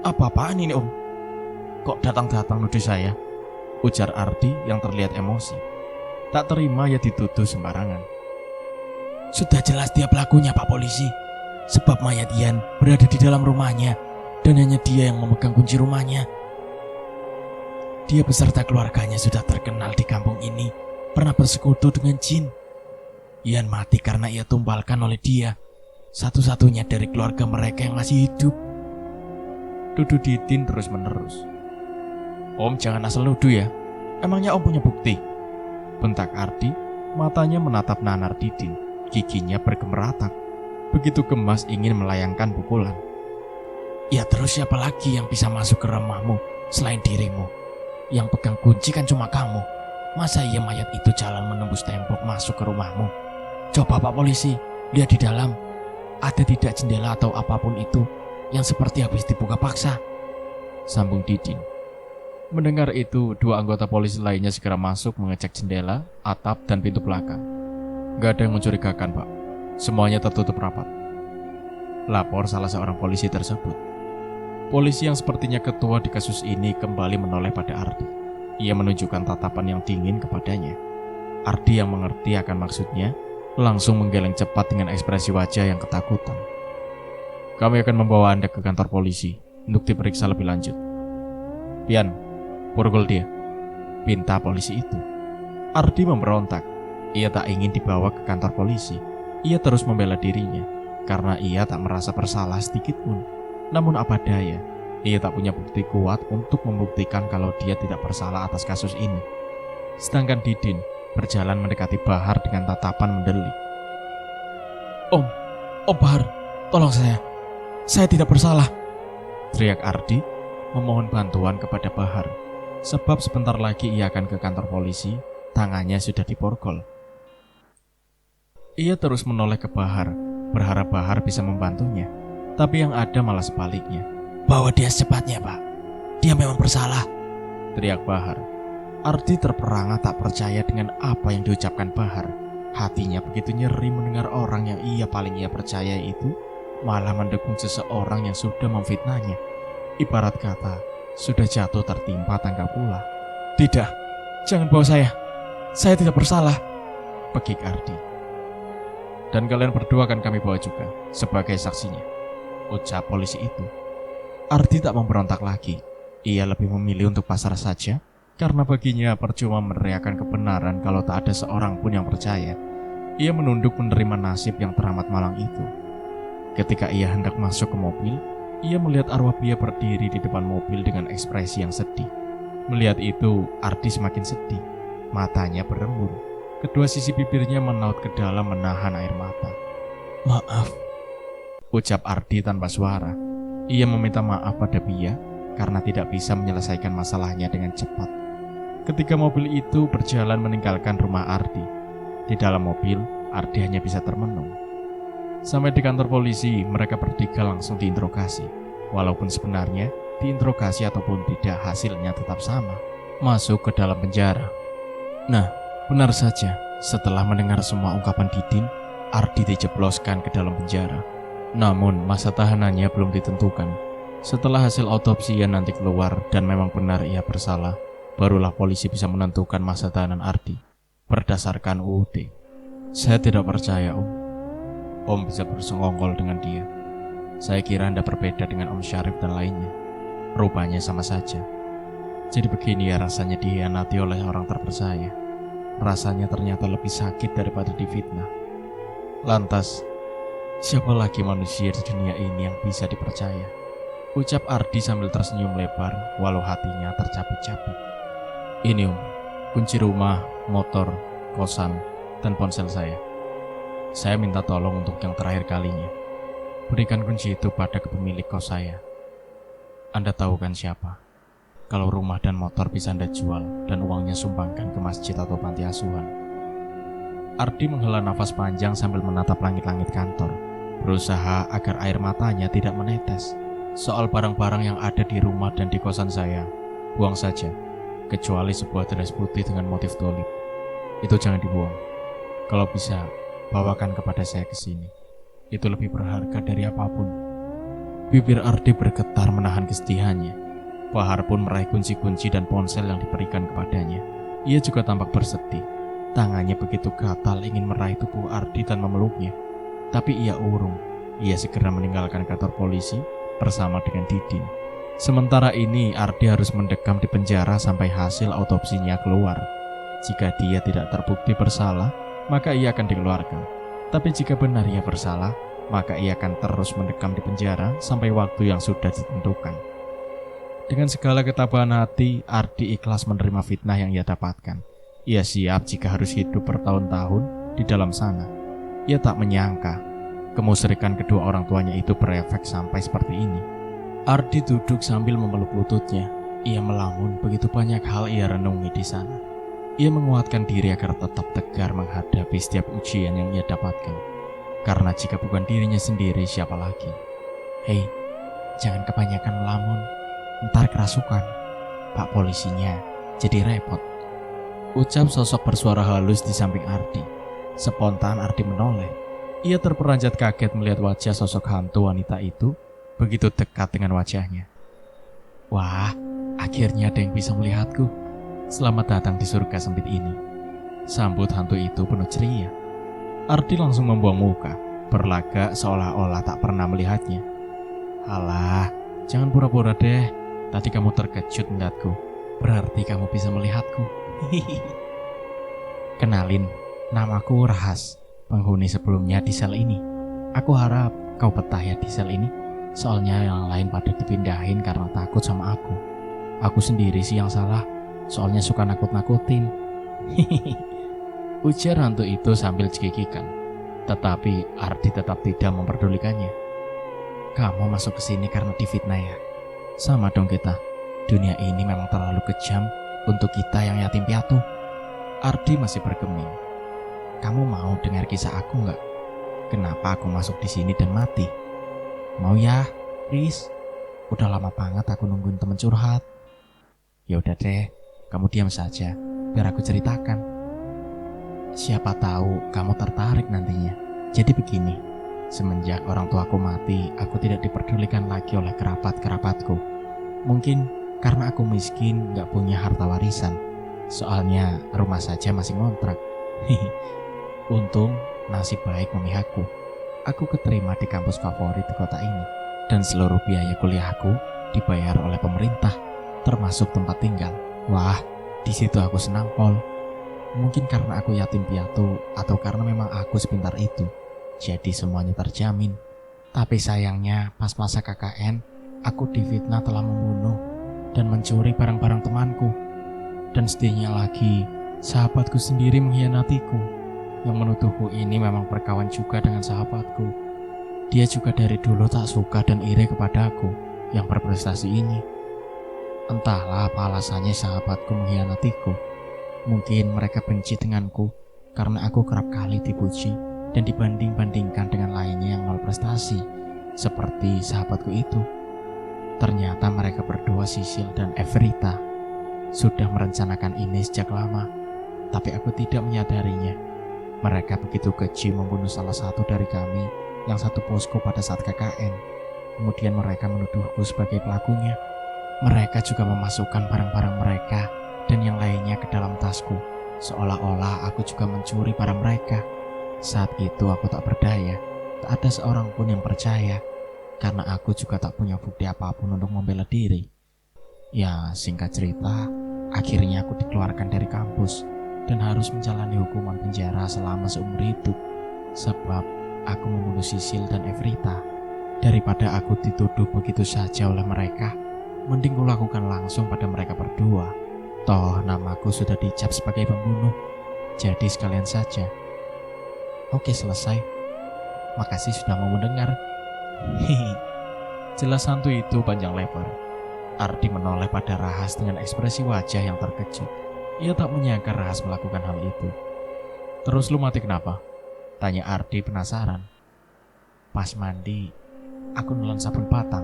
"Apa-apaan ini Om? "Kok datang-datang nuduh saya?" ujar Ardi yang terlihat emosi. Tak terima ia dituduh sembarangan. "Sudah jelas dia pelakunya Pak Polisi. Sebab mayat Ian berada di dalam rumahnya dan hanya dia yang memegang kunci rumahnya. Dia beserta keluarganya sudah terkenal di kampung ini, pernah bersekutu dengan jin. Ian mati karena ia tumbalkan oleh dia, satu-satunya dari keluarga mereka yang masih hidup." Tuduh Didin terus menerus. "Om jangan asal nuduh ya. Emangnya Om punya bukti?" bentak Ardi, matanya menatap nanar Didin, giginya bergemeratak. Begitu gemas ingin melayangkan pukulan. "Ya terus siapa lagi yang bisa masuk ke rumahmu selain dirimu? Yang pegang kunci kan cuma kamu. Masa iya mayat itu jalan menembus tembok masuk ke rumahmu? Coba Pak Polisi, lihat di dalam. Ada tidak jendela atau apapun itu yang seperti habis dibuka paksa?" sambung Didin. Mendengar itu, dua anggota polisi lainnya segera masuk mengecek jendela, atap, dan pintu belakang. "Gak ada yang mencurigakan, Pak. Semuanya tertutup rapat," lapor salah seorang polisi tersebut. Polisi yang sepertinya ketua di kasus ini kembali menoleh pada Ardi. Ia menunjukkan tatapan yang dingin kepadanya. Ardi yang mengerti akan maksudnya, langsung menggeleng cepat dengan ekspresi wajah yang ketakutan. "Kami akan membawa Anda ke kantor polisi untuk diperiksa lebih lanjut." "Pian, purgul dia," pinta polisi itu. Ardi memberontak. Ia tak ingin dibawa ke kantor polisi. Ia terus membela dirinya karena ia tak merasa bersalah sedikit pun. Namun apa daya, ia tak punya bukti kuat untuk membuktikan kalau dia tidak bersalah atas kasus ini. Sedangkan Didin berjalan mendekati Bahar dengan tatapan mendelik. Om Bahar, tolong saya tidak bersalah," teriak Ardi memohon bantuan kepada Bahar. Sebab sebentar lagi ia akan ke kantor polisi, tangannya sudah diborgol. Ia terus menoleh ke Bahar, berharap Bahar bisa membantunya. Tapi yang ada malah sebaliknya. "Bawa dia secepatnya Pak, dia memang bersalah," teriak Bahar. Ardi terperangah tak percaya dengan apa yang diucapkan Bahar. Hatinya begitu nyeri mendengar orang yang paling ia percaya itu malah mendukung seseorang yang sudah memfitnahnya. Ibarat kata, sudah jatuh tertimpa tangga pula. "Tidak, jangan bawa saya tidak bersalah," pekik Ardi. "Dan kalian berdua akan kami bawa juga sebagai saksinya," ucap polisi itu. Ardi tak memberontak lagi. Ia lebih memilih untuk pasrah saja, karena baginya percuma meneriakkan kebenaran kalau tak ada seorang pun yang percaya. Ia menunduk menerima nasib yang teramat malang itu. Ketika ia hendak masuk ke mobil, ia melihat arwah Pia berdiri di depan mobil dengan ekspresi yang sedih. Melihat itu, Ardi semakin sedih. Matanya berembun. Kedua sisi bibirnya menaut ke dalam menahan air mata. "Maaf," ucap Ardi tanpa suara. Ia meminta maaf pada Pia karena tidak bisa menyelesaikan masalahnya dengan cepat. Ketika mobil itu berjalan meninggalkan rumah Ardi, di dalam mobil, Ardi hanya bisa termenung. Sampai di kantor polisi, mereka bertiga langsung diinterogasi. Walaupun sebenarnya diinterogasi ataupun tidak, hasilnya tetap sama, masuk ke dalam penjara. Nah, benar saja, setelah mendengar semua ungkapan Didin, Ardi dijebloskan ke dalam penjara. Namun masa tahanannya belum ditentukan. Setelah hasil otopsi yang nanti keluar dan memang benar ia bersalah, barulah polisi bisa menentukan masa tahanan Ardi berdasarkan UUD. Saya tidak percaya, Om. Om bisa bersengongkol dengan dia. Saya kira Anda berbeda dengan Om Syarif dan lainnya. Rupanya sama saja. Jadi begini ya rasanya dihianati oleh orang terpercaya. Rasanya ternyata lebih sakit daripada difitnah. Lantas, siapa lagi manusia di dunia ini yang bisa dipercaya? Ucap Ardi sambil tersenyum lebar, walau hatinya tercapit-capit. Ini Om, kunci rumah, motor, kosan, dan ponsel saya. Saya minta tolong untuk yang terakhir kalinya. Berikan kunci itu pada kepemilik kos saya. Anda tahu kan siapa? Kalau rumah dan motor bisa Anda jual dan uangnya sumbangkan ke masjid atau panti asuhan. Ardi menghela nafas panjang sambil menatap langit-langit kantor, berusaha agar air matanya tidak menetes. Soal barang-barang yang ada di rumah dan di kosan saya, buang saja, kecuali sebuah dress putih dengan motif tulip. Itu jangan dibuang. Kalau bisa, bawakan kepada saya ke sini. Itu lebih berharga dari apapun. Bibir Ardi bergetar menahan kesedihannya. Bahar pun meraih kunci-kunci dan ponsel yang diberikan kepadanya. Ia juga tampak bersedih. Tangannya begitu gatal ingin meraih tubuh Ardi dan memeluknya. Tapi ia urung. Ia segera meninggalkan kantor polisi bersama dengan Didin. Sementara ini Ardi harus mendekam di penjara sampai hasil otopsinya keluar. Jika dia tidak terbukti bersalah, maka ia akan dikeluarkan. Tapi jika benar ia bersalah, maka ia akan terus mendekam di penjara sampai waktu yang sudah ditentukan. Dengan segala ketabahan hati, Ardi ikhlas menerima fitnah yang ia dapatkan. Ia siap jika harus hidup bertahun-tahun di dalam sana. Ia tak menyangka kemusyrikan kedua orang tuanya itu berefek sampai seperti ini. Ardi duduk sambil memeluk lututnya. Ia melamun, begitu banyak hal ia renungi di sana. Ia menguatkan diri agar tetap tegar menghadapi setiap ujian yang ia dapatkan. Karena jika bukan dirinya sendiri, siapa lagi? Hei, jangan kebanyakan melamun. Ntar kerasukan, Pak polisinya jadi repot. Ucap sosok bersuara halus di samping Ardi. Spontan Ardi menoleh. Ia terperanjat kaget melihat wajah sosok hantu wanita itu begitu dekat dengan wajahnya. Wah, akhirnya ada yang bisa melihatku. Selamat datang di surga sempit ini. Sambut hantu itu penuh ceria. Ardi langsung membuang muka, berlagak seolah-olah tak pernah melihatnya. Alah, jangan pura-pura deh. Tadi kamu terkejut melihatku, berarti kamu bisa melihatku. Kenalin, namaku Rahas, penghuni sebelumnya di sel ini. Aku harap kau betah ya di sel ini. Soalnya yang lain pada dipindahin karena takut sama aku. Aku sendiri sih yang salah, soalnya suka nakut-nakutin. Ujar hantu itu sambil cekikikan. Tetapi Ardi tetap tidak memperdulikannya. Kamu masuk ke sini karena difitnah ya? Sama dong kita. Dunia ini memang terlalu kejam untuk kita yang yatim piatu. Ardi masih bergeming. Kamu mau dengar kisah aku nggak? Kenapa aku masuk di sini dan mati? Mau ya, please? Udah lama banget aku nungguin temen curhat. Ya udah deh, kamu diam saja, biar aku ceritakan. Siapa tahu kamu tertarik nantinya. Jadi begini, semenjak orang tuaku mati, aku tidak diperdulikan lagi oleh kerabat-kerabatku. Mungkin karena aku miskin, gak punya harta warisan. Soalnya rumah saja masih ngontrak. Untung nasib baik memihakku. Aku keterima di kampus favorit di kota ini. Dan seluruh biaya kuliahku dibayar oleh pemerintah, termasuk tempat tinggal. Wah, di situ aku senang pol. Mungkin karena aku yatim piatu atau karena memang aku sepintar itu. Jadi semuanya terjamin. Tapi sayangnya pas masa KKN, aku difitnah telah membunuh dan mencuri barang-barang temanku. Dan sedihnya lagi, sahabatku sendiri mengkhianatiku. Yang menuduhku ini memang berkawan juga dengan sahabatku. Dia juga dari dulu tak suka dan iri kepadaku yang berprestasi ini. Entahlah apa alasannya sahabatku mengkhianatiku. Mungkin mereka benci denganku karena aku kerap kali dipuji dan dibanding-bandingkan dengan lainnya yang nol prestasi, seperti sahabatku itu. Ternyata mereka berdua, Sisil dan Everita, sudah merencanakan ini sejak lama, tapi aku tidak menyadarinya. Mereka begitu keji membunuh salah satu dari kami yang satu posko pada saat KKN. Kemudian mereka menuduhku sebagai pelakunya. Mereka juga memasukkan barang-barang mereka dan yang lainnya ke dalam tasku, seolah-olah aku juga mencuri barang mereka. Saat itu aku tak berdaya, tak ada seorang pun yang percaya, karena aku juga tak punya bukti apapun untuk membela diri. Ya, singkat cerita, akhirnya aku dikeluarkan dari kampus dan harus menjalani hukuman penjara selama seumur hidup, sebab aku membunuh Sisil dan Evrita. Daripada aku dituduh begitu saja oleh mereka, mending kulakukan langsung pada mereka berdua. Toh namaku sudah dicap sebagai pembunuh, jadi sekalian saja. Oke, selesai. Makasih sudah mau mendengar. Hihi. Jelas hantu itu panjang lebar. Ardi menoleh pada Rahas dengan ekspresi wajah yang terkejut. Ia tak menyangka Rahas melakukan hal itu. Terus lu mati kenapa? Tanya Ardi penasaran. Pas mandi, aku nelan sabun batang.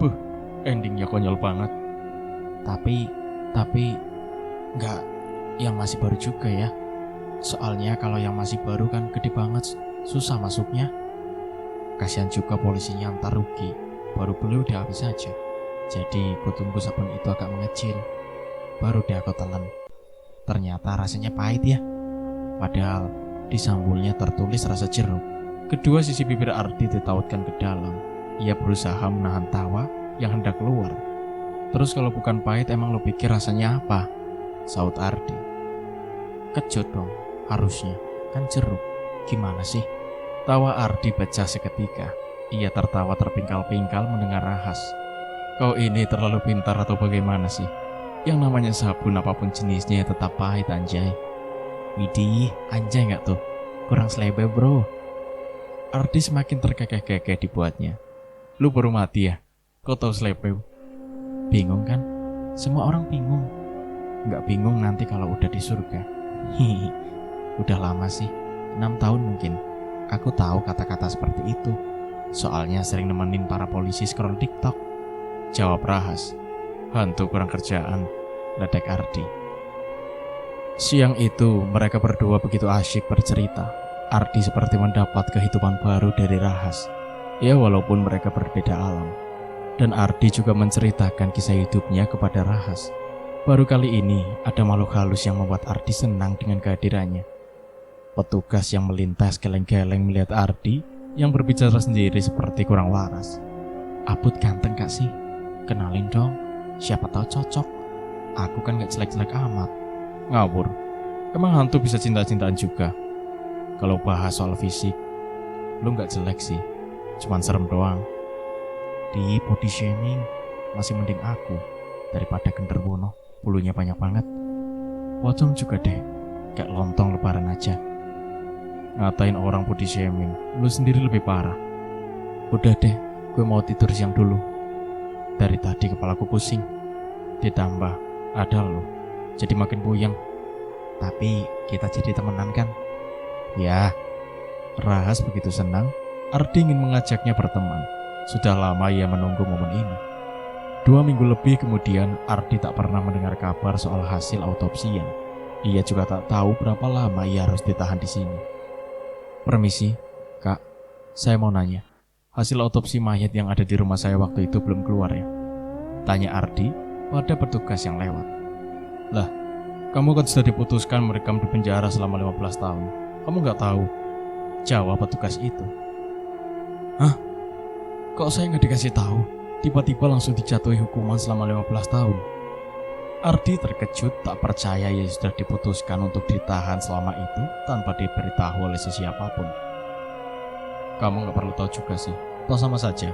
Buh, endingnya konyol banget. Tapi enggak, yang masih baru juga ya. Soalnya kalau yang masih baru kan gede banget, susah masuknya. Kasihan juga polisinya ntar rugi, baru beli udah habis saja. Jadi ku tunggu sabun itu agak mengecil, baru deh aku telan. Ternyata rasanya pahit ya. Padahal di sambulnya tertulis rasa jeruk. Kedua sisi bibir Ardi ditautkan ke dalam. Ia berusaha menahan tawa yang hendak keluar. Terus kalau bukan pahit emang lo pikir rasanya apa? Saut Ardi. Kecut dong, harusnya. Kan jeruk. Gimana sih? Tawa Ardi pecah seketika. Ia tertawa terpingkal-pingkal mendengar Rahas. Kau ini terlalu pintar atau bagaimana sih? Yang namanya sabun apapun jenisnya tetap pahit anjay. Widih, anjay gak tuh? Kurang selebe bro. Ardi semakin terkekeh-kekeh dibuatnya. Lu baru mati ya? Kau tahu selebe? Bingung kan? Semua orang bingung. Gak bingung nanti kalau udah di surga. Hihi. Udah lama sih, 6 tahun mungkin. Aku tahu kata-kata seperti itu. Soalnya sering nemenin para polisi scroll TikTok. Jawab Rahas. Hantu kurang kerjaan, ledek Ardi. Siang itu mereka berdua begitu asyik bercerita. Ardi seperti mendapat kehidupan baru dari Rahas. Ya walaupun mereka berbeda alam. Dan Ardi juga menceritakan kisah hidupnya kepada Rahas. Baru kali ini ada makhluk halus yang membuat Ardi senang dengan kehadirannya. Petugas yang melintas geleng-geleng melihat Ardi yang berbicara sendiri seperti kurang waras. Abut ganteng gak sih? Kenalin dong, siapa tahu cocok. Aku kan gak jelek-jelek amat. Ngawur, emang hantu bisa cinta-cintaan juga? Kalau bahas soal fisik, lu gak jelek sih, cuman serem doang. Di body shaming masih mending aku daripada genderwono, bulunya banyak banget. Pocong juga deh, kayak lontong lebaran aja. Ngatain orang body shaming, lu sendiri lebih parah. Udah deh, gue mau tidur siang dulu. Dari tadi kepalaku pusing. Ditambah ada lu, jadi makin puyeng. Tapi kita jadi temenan kan? Ya. Rahas begitu senang, Ardi ingin mengajaknya berteman. Sudah lama ia menunggu momen ini. 2 minggu lebih kemudian, Ardi tak pernah mendengar kabar soal hasil autopsian. Ia juga tak tahu berapa lama ia harus ditahan di sini. Permisi, Kak. Saya mau nanya. Hasil autopsi mayat yang ada di rumah saya waktu itu belum keluar ya? Tanya Ardi pada petugas yang lewat. Lah, kamu kan sudah diputuskan merekam di penjara selama 15 tahun. Kamu gak tahu? Jawab petugas itu. Hah? Kok saya gak dikasih tahu? Tiba-tiba langsung dijatuhi hukuman selama 15 tahun. Ardi terkejut tak percaya ia sudah diputuskan untuk ditahan selama itu tanpa diberitahu oleh sesiapapun. Kamu gak perlu tahu juga sih. Toh sama saja,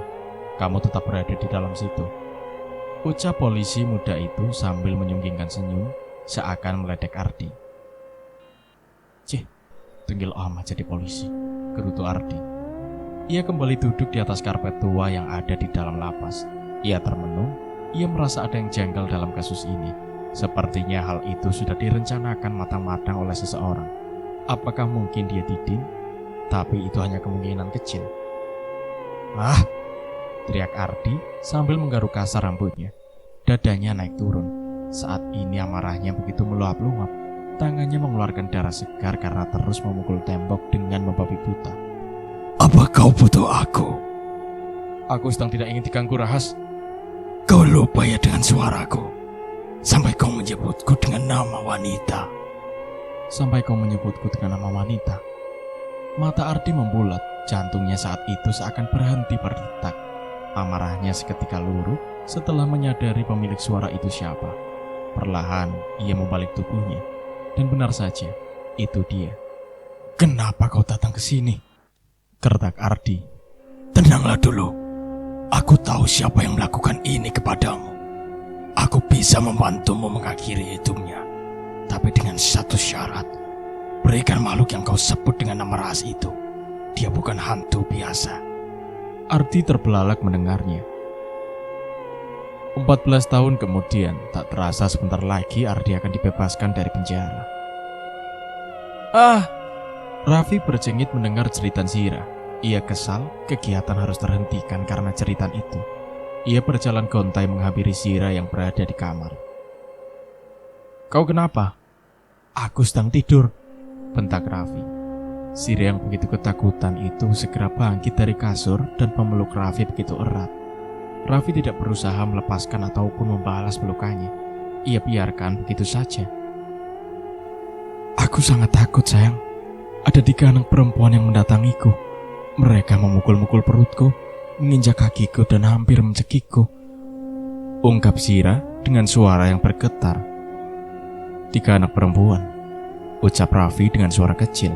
kamu tetap berada di dalam situ. Ucap polisi muda itu sambil menyunggingkan senyum seakan meledek Ardi. Cih, tunggil amat jadi polisi, gerutu Ardi. Ia kembali duduk di atas karpet tua yang ada di dalam lapas. Ia termenung, ia merasa ada yang janggal dalam kasus ini. Sepertinya hal itu sudah direncanakan matang-matang oleh seseorang. Apakah mungkin dia Didin? Tapi itu hanya kemungkinan kecil. Ah! Teriak Ardi sambil menggaruk kasar rambutnya. Dadanya naik turun. Saat ini amarahnya begitu meluap-luap. Tangannya mengeluarkan darah segar karena terus memukul tembok dengan membabi buta. Apa kau butuh aku? Aku sedang tidak ingin diganggu, Rahas. Kau lupa ya dengan suaraku. Sampai kau menyebutku dengan nama wanita. Sampai kau menyebutku dengan nama wanita. Mata Ardi membulat, jantungnya saat itu seakan berhenti berdetak. Amarahnya seketika luruh setelah menyadari pemilik suara itu siapa. Perlahan ia membalik tubuhnya. Dan benar saja, itu dia. Kenapa kau datang ke sini? Gertak Ardi. Tenanglah dulu. Aku tahu siapa yang melakukan ini kepadamu. Aku bisa membantumu mengakhiri hidupnya. Tapi dengan satu syarat. Berikan makhluk yang kau sebut dengan nama ras itu. Dia bukan hantu biasa. Ardi terbelalak mendengarnya. 14 tahun kemudian, tak terasa sebentar lagi Ardi akan dibebaskan dari penjara. Raffi berjengit mendengar jeritan Zira. Ia kesal, kegiatan harus terhentikan karena jeritan itu. Ia berjalan gontai menghampiri Zira yang berada di kamar. Kau kenapa? Aku sedang tidur, bentak Raffi. Zira yang begitu ketakutan itu segera bangkit dari kasur dan memeluk Raffi begitu erat. Raffi tidak berusaha melepaskan ataupun membalas pelukannya. Ia biarkan begitu saja. Aku sangat takut, sayang. Ada 3 anak perempuan yang mendatangiku. Mereka memukul-mukul perutku, menginjak kakiku dan hampir mencekikku. Ungkap Zira dengan suara yang bergetar. 3 anak perempuan, ucap Raffi dengan suara kecil.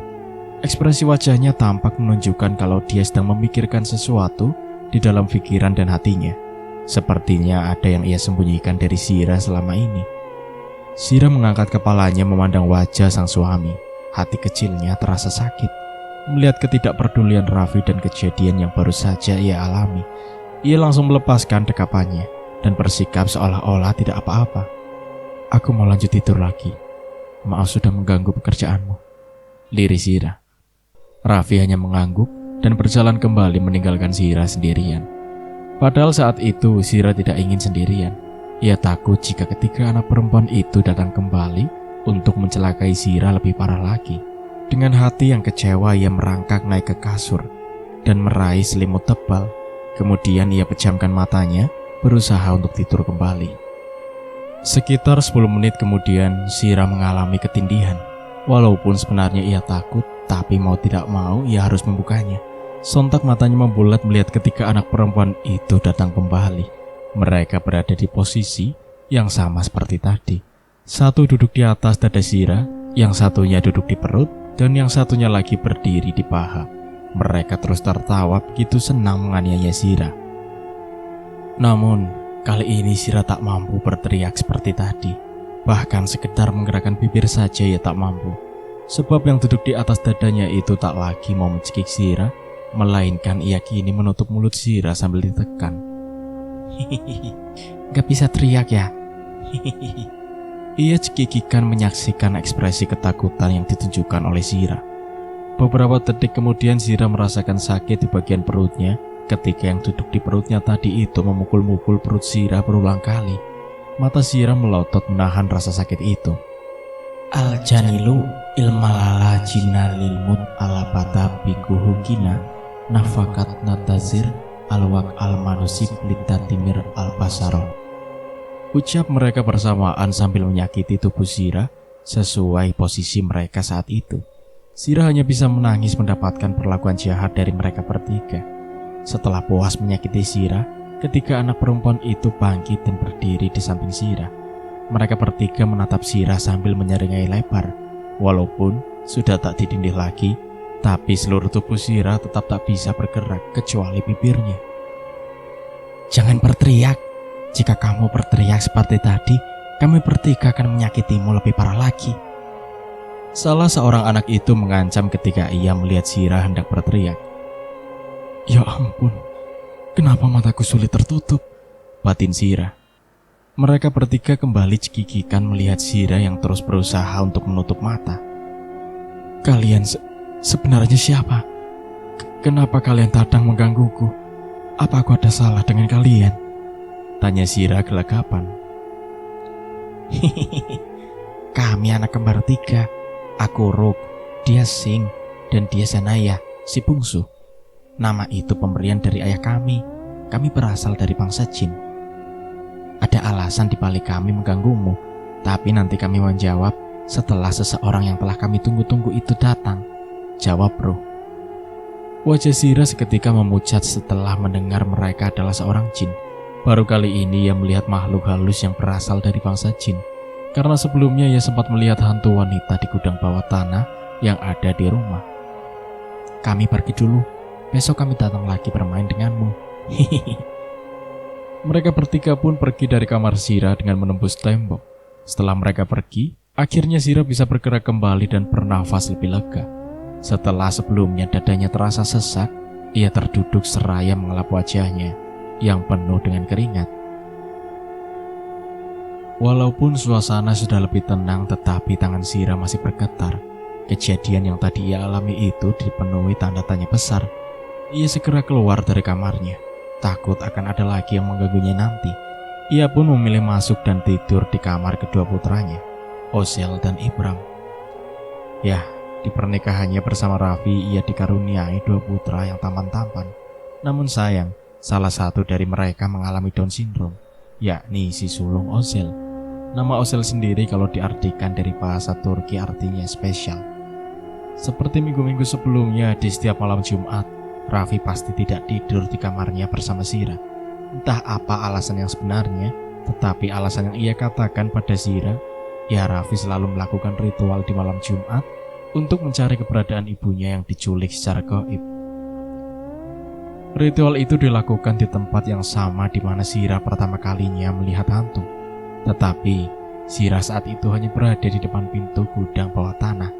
Ekspresi wajahnya tampak menunjukkan kalau dia sedang memikirkan sesuatu di dalam pikiran dan hatinya. Sepertinya ada yang ia sembunyikan dari Zira selama ini. Zira mengangkat kepalanya memandang wajah sang suami. Hati kecilnya terasa sakit melihat ketidakpedulian Raffi dan kejadian yang baru saja ia alami. Ia langsung melepaskan dekapannya dan bersikap seolah-olah tidak apa-apa. Aku mau lanjut tidur lagi. Maaf sudah mengganggu pekerjaanmu, lirik Zira. Raffi hanya mengangguk dan berjalan kembali meninggalkan Zira sendirian. Padahal saat itu Zira tidak ingin sendirian. Ia takut jika ketiga anak perempuan itu datang kembali untuk mencelakai Zira lebih parah lagi. Dengan hati yang kecewa ia merangkak naik ke kasur dan meraih selimut tebal. Kemudian ia pejamkan matanya, berusaha untuk tidur kembali. Sekitar 10 menit kemudian Zira mengalami ketindihan. Walaupun sebenarnya ia takut, tapi mau tidak mau ia harus membukanya. Sontak matanya membulat melihat ketiga anak perempuan itu datang kembali. Mereka berada di posisi yang sama seperti tadi. Satu duduk di atas dada Zira, yang satunya duduk di perut, dan yang satunya lagi berdiri di paha. Mereka terus tertawa begitu senang menganiaya Zira. Namun, kali ini Zira tak mampu berteriak seperti tadi. Bahkan sekedar menggerakkan bibir saja ia tak mampu. Sebab yang duduk di atas dadanya itu tak lagi mau mencekik Zira, melainkan ia kini menutup mulut Zira sambil ditekan. Gak bisa teriak ya? Ia cekikikan menyaksikan ekspresi ketakutan yang ditunjukkan oleh Zira. Beberapa detik kemudian Zira merasakan sakit di bagian perutnya ketika yang duduk di perutnya tadi itu memukul-mukul perut Zira berulang kali. Mata Zira melotot menahan rasa sakit itu. Al-janilu ilmalala jinalil mut ala bata bikuhukina nafakat natazir alwak al-manusib litatimir al-basaro. Ucap mereka bersamaan sambil menyakiti tubuh Zira sesuai posisi mereka saat itu. Zira hanya bisa menangis mendapatkan perlakuan jahat dari mereka bertiga. Setelah puas menyakiti Zira, ketiga anak perempuan itu bangkit dan berdiri di samping Zira. Mereka bertiga menatap Zira sambil menyeringai lebar. Walaupun sudah tak didindih lagi, tapi seluruh tubuh Zira tetap tak bisa bergerak kecuali bibirnya. Jangan berteriak. Jika kamu berteriak seperti tadi, kami bertiga akan menyakitimu lebih parah lagi. Salah seorang anak itu mengancam ketika ia melihat Zira hendak berteriak. Ya ampun, kenapa mataku sulit tertutup? Batin Zira. Mereka bertiga kembali cekikikan melihat Zira yang terus berusaha untuk menutup mata. Kalian sebenarnya siapa? Kenapa kalian datang menggangguku? Apa aku ada salah dengan kalian? Tanya Zira gelagapan. Kami anak kembar 3. Aku Ruk, dia Sing, dan dia Sanaya, si bungsu. Nama itu pemberian dari ayah kami. Kami berasal dari bangsa jin. Ada alasan di balik kami mengganggumu, tapi nanti kami menjawab setelah seseorang yang telah kami tunggu-tunggu itu datang. Jawab Bro. Wajah Sira seketika memucat setelah mendengar mereka adalah seorang jin. Baru kali ini ia melihat makhluk halus yang berasal dari bangsa jin. Karena sebelumnya ia sempat melihat hantu wanita di gudang bawah tanah yang ada di rumah. Kami pergi dulu, besok kami datang lagi bermain denganmu. Hihihi. Mereka bertiga pun pergi dari kamar Sira dengan menembus tembok. Setelah mereka pergi, akhirnya Sira bisa bergerak kembali dan bernafas lebih lega. Setelah sebelumnya dadanya terasa sesak, ia terduduk seraya mengelap wajahnya yang penuh dengan keringat. Walaupun suasana sudah lebih tenang, tetapi tangan Sira masih bergetar. Kejadian yang tadi ia alami itu dipenuhi tanda tanya besar. Ia segera keluar dari kamarnya, takut akan ada lagi yang mengganggunya nanti. Ia pun memilih masuk dan tidur di kamar kedua putranya, Ozel dan Ibram. Ya, di pernikahannya bersama Raffi, ia dikaruniai 2 putra yang tampan-tampan. Namun sayang, salah satu dari mereka mengalami Down syndrome, yakni si sulung Ozel. Nama Ozel sendiri kalau diartikan dari bahasa Turki artinya spesial. Seperti minggu-minggu sebelumnya, di setiap malam Jumat, Raffi pasti tidak tidur di kamarnya bersama Sira. Entah apa alasan yang sebenarnya, tetapi alasan yang ia katakan pada Sira, ya Raffi selalu melakukan ritual di malam Jumat untuk mencari keberadaan ibunya yang diculik secara gaib. Ritual itu dilakukan di tempat yang sama di mana Sira pertama kalinya melihat hantu. Tetapi Sira saat itu hanya berada di depan pintu gudang bawah tanah.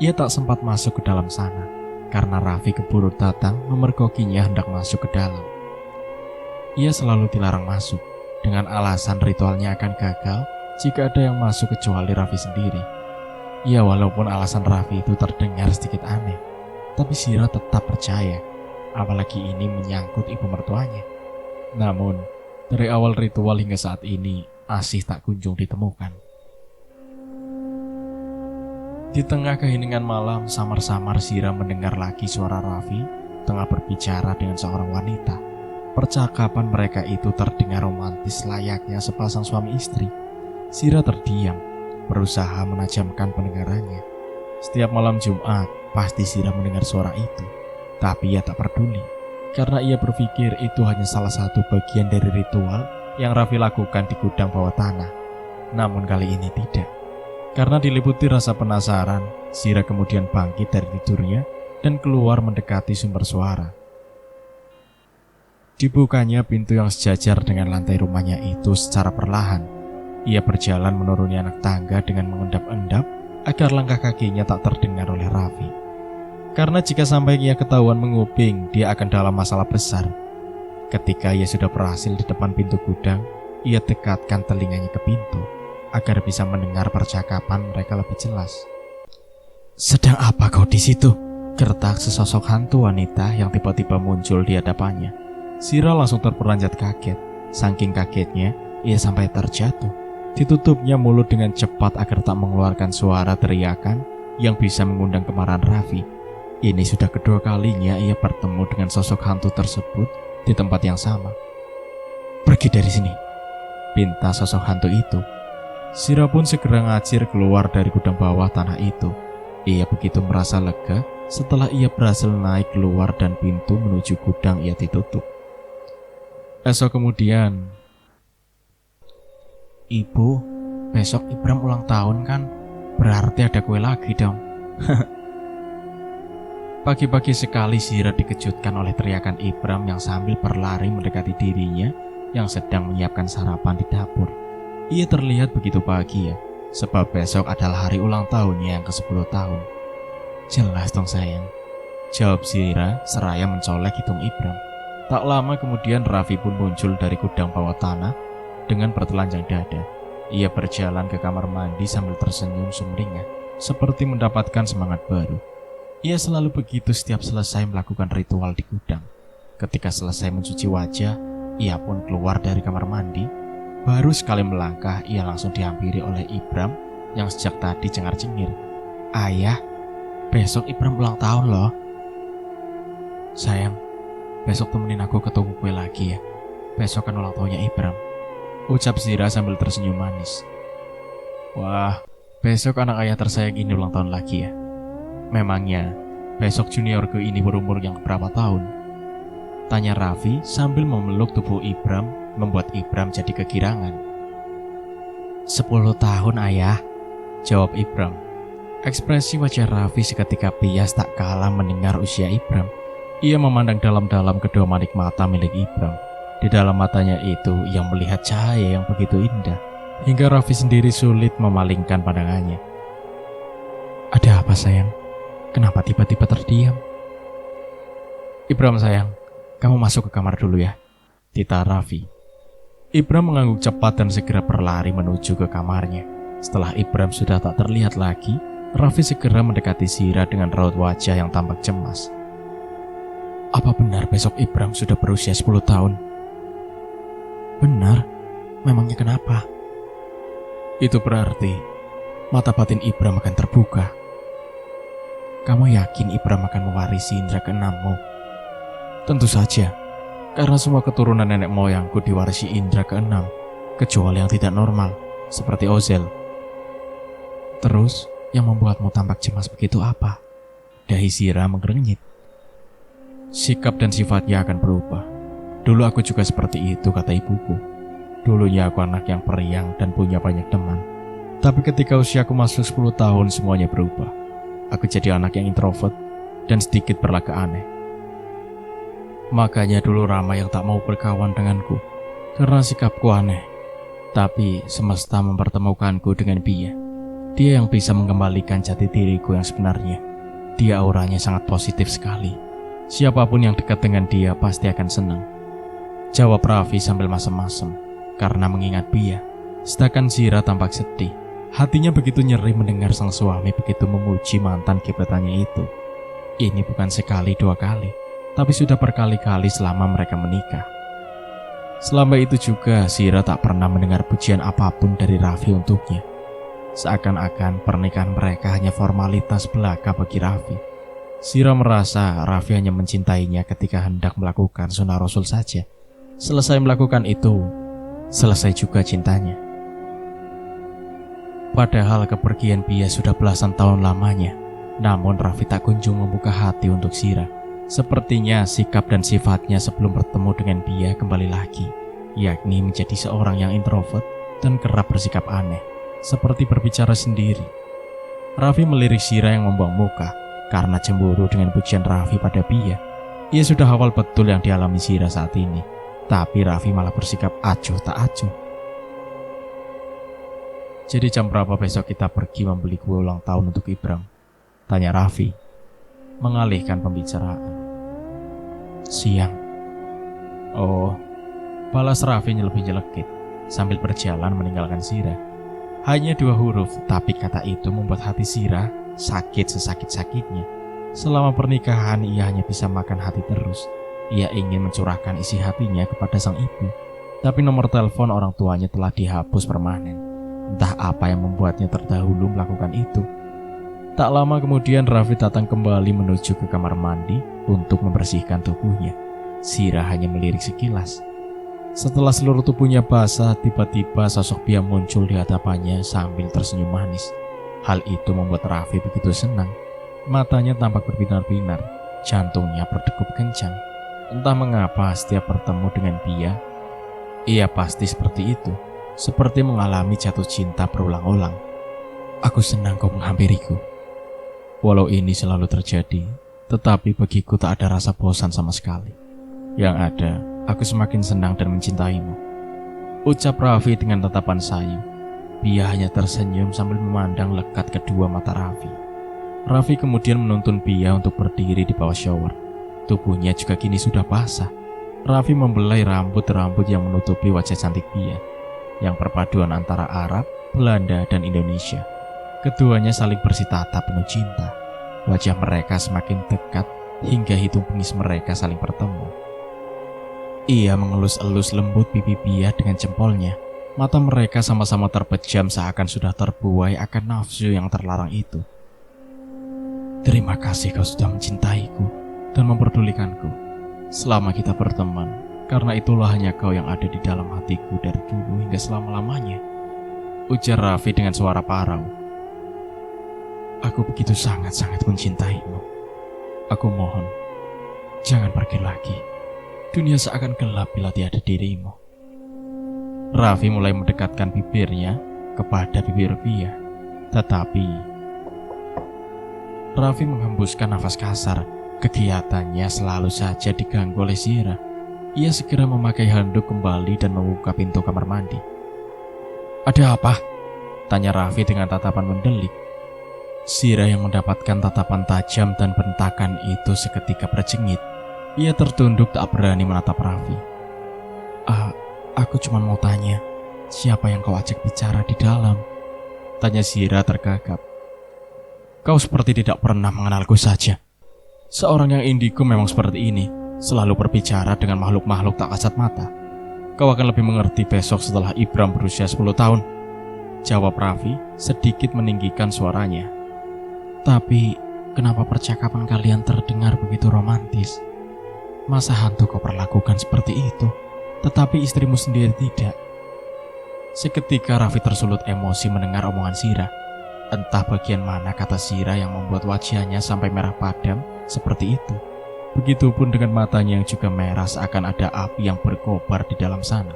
Ia tak sempat masuk ke dalam sana karena Raffi keburu datang memergokinya hendak masuk ke dalam. Ia selalu dilarang masuk dengan alasan ritualnya akan gagal jika ada yang masuk kecuali Raffi sendiri. Ya, walaupun alasan Raffi itu terdengar sedikit aneh, tapi Sira tetap percaya, apalagi ini menyangkut ibu mertuanya. Namun, dari awal ritual hingga saat ini, Asih tak kunjung ditemukan. Di tengah keheningan malam, samar-samar Sira mendengar lagi suara Raffi tengah berbicara dengan seorang wanita. Percakapan mereka itu terdengar romantis layaknya sepasang suami istri. Sira terdiam, berusaha menajamkan pendengarannya. Setiap malam Jumat, pasti Sira mendengar suara itu. Tapi ia tak peduli, karena ia berpikir itu hanya salah satu bagian dari ritual yang Raffi lakukan di gudang bawah tanah. Namun kali ini tidak. Karena diliputi rasa penasaran, Sira kemudian bangkit dari tidurnya dan keluar mendekati sumber suara. Dibukanya pintu yang sejajar dengan lantai rumahnya itu secara perlahan. Ia berjalan menuruni anak tangga dengan mengendap-endap agar langkah kakinya tak terdengar oleh Raffi. Karena jika sampai ia ketahuan menguping, dia akan dalam masalah besar. Ketika ia sudah berhasil di depan pintu gudang, ia dekatkan telinganya ke pintu agar bisa mendengar percakapan mereka lebih jelas. "Sedang apa kau di situ?" gertak sesosok hantu wanita yang tiba-tiba muncul di hadapannya. Sira langsung terperanjat kaget. Saking kagetnya, ia sampai terjatuh. Ditutupnya mulut dengan cepat agar tak mengeluarkan suara teriakan yang bisa mengundang kemarahan Raffi. Ini sudah kedua kalinya ia bertemu dengan sosok hantu tersebut di tempat yang sama. "Pergi dari sini," pinta sosok hantu itu. Sira pun segera ngacir keluar dari gudang bawah tanah itu. Ia begitu merasa lega setelah ia berhasil naik keluar dan pintu menuju gudang ia ditutup. Esok kemudian, "Ibu, besok Ibram ulang tahun kan? Berarti ada kue lagi dong." Pagi-pagi sekali Sira dikejutkan oleh teriakan Ibram yang sambil berlari mendekati dirinya yang sedang menyiapkan sarapan di dapur. Ia terlihat begitu bahagia, sebab besok adalah hari ulang tahunnya yang ke-10 tahun. "Jelas dong sayang," jawab Sira seraya mencolek hidung Ibram. Tak lama kemudian Raffi pun muncul dari gudang bawah tanah dengan bertelanjang dada. Ia berjalan ke kamar mandi sambil tersenyum sumringah, seperti mendapatkan semangat baru. Ia selalu begitu setiap selesai melakukan ritual di gudang. Ketika selesai mencuci wajah, ia pun keluar dari kamar mandi. Baru sekali melangkah, ia langsung dihampiri oleh Ibram yang sejak tadi cengar-cengir. "Ayah, besok Ibram ulang tahun loh." "Sayang, besok temenin aku ke toko kue lagi ya. Besok kan ulang tahunnya Ibram," ucap Zira sambil tersenyum manis. "Wah, besok anak ayah tersayang ini ulang tahun lagi ya. Memangnya besok juniorku ini berumur yang berapa tahun?" tanya Raffi sambil memeluk tubuh Ibram, membuat Ibram jadi kegirangan. 10 tahun ayah, jawab Ibram. Ekspresi wajah Raffi seketika pias tak kalah mendengar usia Ibram. Ia memandang dalam-dalam kedua manik mata milik Ibram. Di dalam matanya itu ia melihat cahaya yang begitu indah, hingga Raffi sendiri sulit memalingkan pandangannya. "Ada apa sayang? Kenapa tiba-tiba terdiam?" "Ibram sayang, kamu masuk ke kamar dulu ya," titah Raffi. Ibram mengangguk cepat dan segera berlari menuju ke kamarnya. Setelah Ibram sudah tak terlihat lagi, Raffi segera mendekati Zira dengan raut wajah yang tampak cemas. "Apa benar besok Ibram sudah berusia 10 tahun?" "Benar, memangnya kenapa?" "Itu berarti mata batin Ibram akan terbuka." "Kamu yakin Ibram akan mewarisi indera keenammu?" "Tentu saja, karena semua keturunan nenek moyangku diwarisi indera keenam, kecuali yang tidak normal, seperti Ozel." "Terus, yang membuatmu tampak cemas begitu apa?" Dahi Zira menggernyit. "Sikap dan sifatnya akan berubah. Dulu aku juga seperti itu," kata ibuku. "Dulunya aku anak yang periang dan punya banyak teman. Tapi ketika usiaku masuk 10 tahun semuanya berubah. Aku jadi anak yang introvert dan sedikit berlaku aneh. Makanya dulu Rama yang tak mau berkawan denganku karena sikapku aneh. Tapi semesta mempertemukanku dengan Bia. Dia yang bisa mengembalikan jati diriku yang sebenarnya. Dia auranya sangat positif sekali. Siapapun yang dekat dengan dia pasti akan senang," jawab Raffi sambil masem-masem karena mengingat Bia. Sedangkan Zira tampak sedih. Hatinya begitu nyeri mendengar sang suami begitu memuji mantan gebetannya itu. Ini bukan sekali 2 kali, tapi sudah berkali-kali selama mereka menikah. Selama itu juga Zira tak pernah mendengar pujian apapun dari Raffi untuknya. Seakan-akan pernikahan mereka hanya formalitas belaka bagi Raffi. Zira merasa Raffi hanya mencintainya ketika hendak melakukan sunah Rasul saja. Selesai melakukan itu, selesai juga cintanya. Padahal kepergian Bia sudah belasan tahun lamanya, namun Raffi tak kunjung membuka hati untuk Zira. Sepertinya sikap dan sifatnya sebelum bertemu dengan Bia kembali lagi, yakni menjadi seorang yang introvert dan kerap bersikap aneh, seperti berbicara sendiri. Raffi melirik Zira yang membuang muka karena cemburu dengan pujian Raffi pada Bia. Ia sudah hafal betul yang dialami Zira saat ini, tapi Raffi malah bersikap acuh tak acuh. "Jadi jam berapa besok kita pergi membeli kue ulang tahun untuk Ibram?" tanya Raffi, mengalihkan pembicaraan. "Siang." "Oh," balas Raffi nyelekit sambil berjalan meninggalkan Zira. Hanya 2 huruf, tapi kata itu membuat hati Zira sakit sesakit-sakitnya. Selama pernikahan ia hanya bisa makan hati terus. Ia ingin mencurahkan isi hatinya kepada sang ibu, tapi nomor telepon orang tuanya telah dihapus permanen. Entah apa yang membuatnya terdahulu melakukan itu. Tak lama kemudian Raffi datang kembali menuju ke kamar mandi untuk membersihkan tubuhnya. Zira hanya melirik sekilas. Setelah seluruh tubuhnya basah, tiba-tiba sosok Bia muncul di hadapannya sambil tersenyum manis. Hal itu membuat Raffi begitu senang. Matanya tampak berbinar-binar, jantungnya berdegup kencang. Entah mengapa setiap bertemu dengan Bia, ia pasti seperti itu, seperti mengalami jatuh cinta berulang-ulang. "Aku senang kau menghampiriku. Walau ini selalu terjadi, tetapi bagiku tak ada rasa bosan sama sekali. Yang ada, aku semakin senang dan mencintaimu," ucap Raffi dengan tatapan sayu. Bia hanya tersenyum sambil memandang lekat kedua mata Raffi. Raffi kemudian menuntun Bia untuk berdiri di bawah shower. Tubuhnya juga kini sudah basah. Raffi membelai rambut-rambut yang menutupi wajah cantik Bia, yang perpaduan antara Arab, Belanda, dan Indonesia. Keduanya saling bersitatap penuh cinta. Wajah mereka semakin dekat hingga hidung bengis mereka saling bertemu. Ia mengelus-elus lembut pipi Bia dengan jempolnya. Mata mereka sama-sama terpejam seakan sudah terbuai akan nafsu yang terlarang itu. Terima kasih kau sudah mencintaiku dan memperdulikanku selama kita berteman, karena itulah hanya kau yang ada di dalam hatiku dari dulu hingga selama-lamanya, ujar Raffi dengan suara parau. Aku begitu sangat-sangat mencintaimu. Aku mohon, jangan pergi lagi. Dunia seakan gelap bila tiada dirimu. Raffi mulai mendekatkan bibirnya kepada bibir Pia. Tetapi Raffi menghembuskan nafas kasar. Kegiatannya selalu saja diganggu oleh Zira. Ia segera memakai handuk kembali dan membuka pintu kamar mandi. Ada apa? Tanya Raffi dengan tatapan mendelik. Zira yang mendapatkan tatapan tajam dan bentakan itu seketika berjengit. Ia tertunduk tak berani menatap Raffi. Aku cuma mau tanya, siapa yang kau ajak bicara di dalam? Tanya Zira tergagap. Kau seperti tidak pernah mengenalku saja. Seorang yang indigo memang seperti ini, selalu berbicara dengan makhluk-makhluk tak kasat mata. Kau akan lebih mengerti besok setelah Ibram berusia 10 tahun. Jawab Raffi sedikit meninggikan suaranya. Tapi kenapa percakapan kalian terdengar begitu romantis? Masa hantu kau perlakukan seperti itu, tetapi istrimu sendiri tidak? Seketika Raffi tersulut emosi mendengar omongan Zira. Entah bagian mana kata Zira yang membuat wajahnya sampai merah padam seperti itu. Begitupun dengan matanya yang juga merah seakan ada api yang berkobar di dalam sana.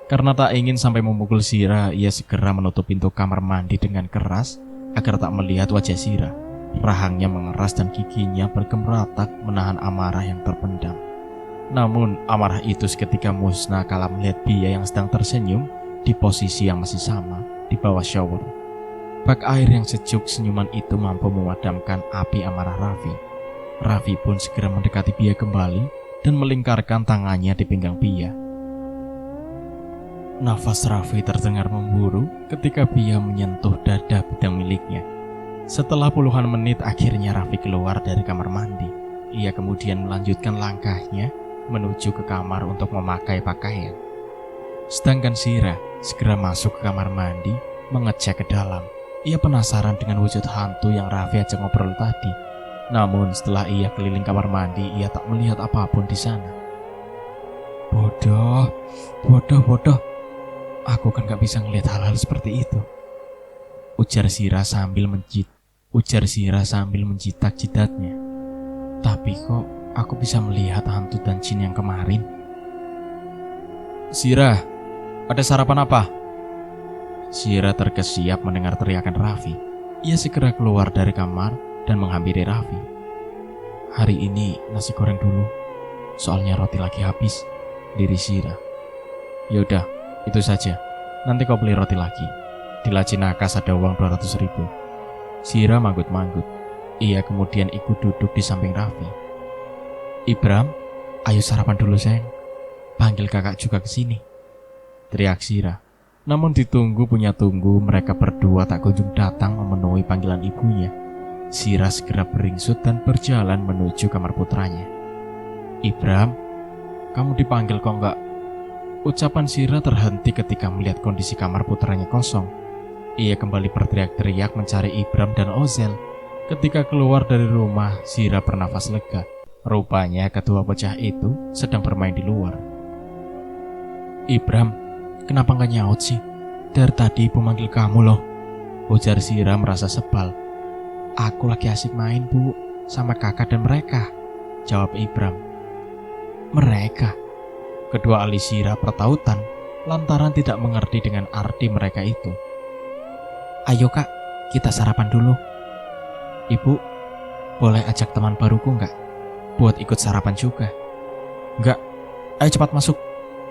Karena tak ingin sampai memukul Zira, ia segera menutup pintu kamar mandi dengan keras agar tak melihat wajah Zira. Rahangnya mengeras dan giginya bergemeratak menahan amarah yang terpendam. Namun amarah itu seketika musnah kala melihat Pia yang sedang tersenyum di posisi yang masih sama di bawah shower. Bak air yang sejuk senyuman itu mampu memadamkan api amarah Raffi. Raffi pun segera mendekati Pia kembali dan melingkarkan tangannya di pinggang Pia. Nafas Raffi terdengar memburu ketika Pia menyentuh dada bidang miliknya. Setelah puluhan menit akhirnya Raffi keluar dari kamar mandi. Ia kemudian melanjutkan langkahnya menuju ke kamar untuk memakai pakaian. Sedangkan Zira segera masuk ke kamar mandi mengecek ke dalam. Ia penasaran dengan wujud hantu yang Raffi ajak ngobrol tadi. Namun setelah ia keliling kamar mandi, ia tak melihat apapun di sana. Bodoh. Aku kan gak bisa ngelihat hal-hal seperti itu. Ujar Zira sambil mencitak jidatnya. Tapi kok aku bisa melihat hantu dan jin yang kemarin? Zira, ada sarapan apa? Zira terkesiap mendengar teriakan Raffi. Ia segera keluar dari kamar dan menghampiri Raffi. Hari ini nasi goreng dulu, soalnya roti lagi habis, diri Zira. Yaudah, itu saja. Nanti kau beli roti lagi. Di laci nakas ada uang 200.000. Zira manggut-manggut. Ia kemudian ikut duduk di samping Raffi. Ibram, ayo sarapan dulu sayang. Panggil kakak juga ke sini, teriak Zira. Namun ditunggu punya tunggu, mereka berdua tak kunjung datang memenuhi panggilan ibunya. Zira segera beringsut dan berjalan menuju kamar putranya. Ibram, kamu dipanggil kok enggak? Ucapan Zira terhenti ketika melihat kondisi kamar putranya kosong. Ia kembali berteriak-teriak mencari Ibram dan Ozel. Ketika keluar dari rumah, Zira bernafas lega. Rupanya kedua bocah itu sedang bermain di luar. Ibram, kenapa nggak nyaut sih? Dari tadi ibu manggil kamu loh, ujar Zira merasa sebal. Aku lagi asik main bu, sama kakak dan mereka, jawab Ibram. Mereka? Kedua alis Zira bertautan lantaran tidak mengerti dengan arti mereka itu. Ayo kak, kita sarapan dulu. Ibu, boleh ajak teman baruku nggak? Buat ikut sarapan juga. Nggak, ayo cepat masuk,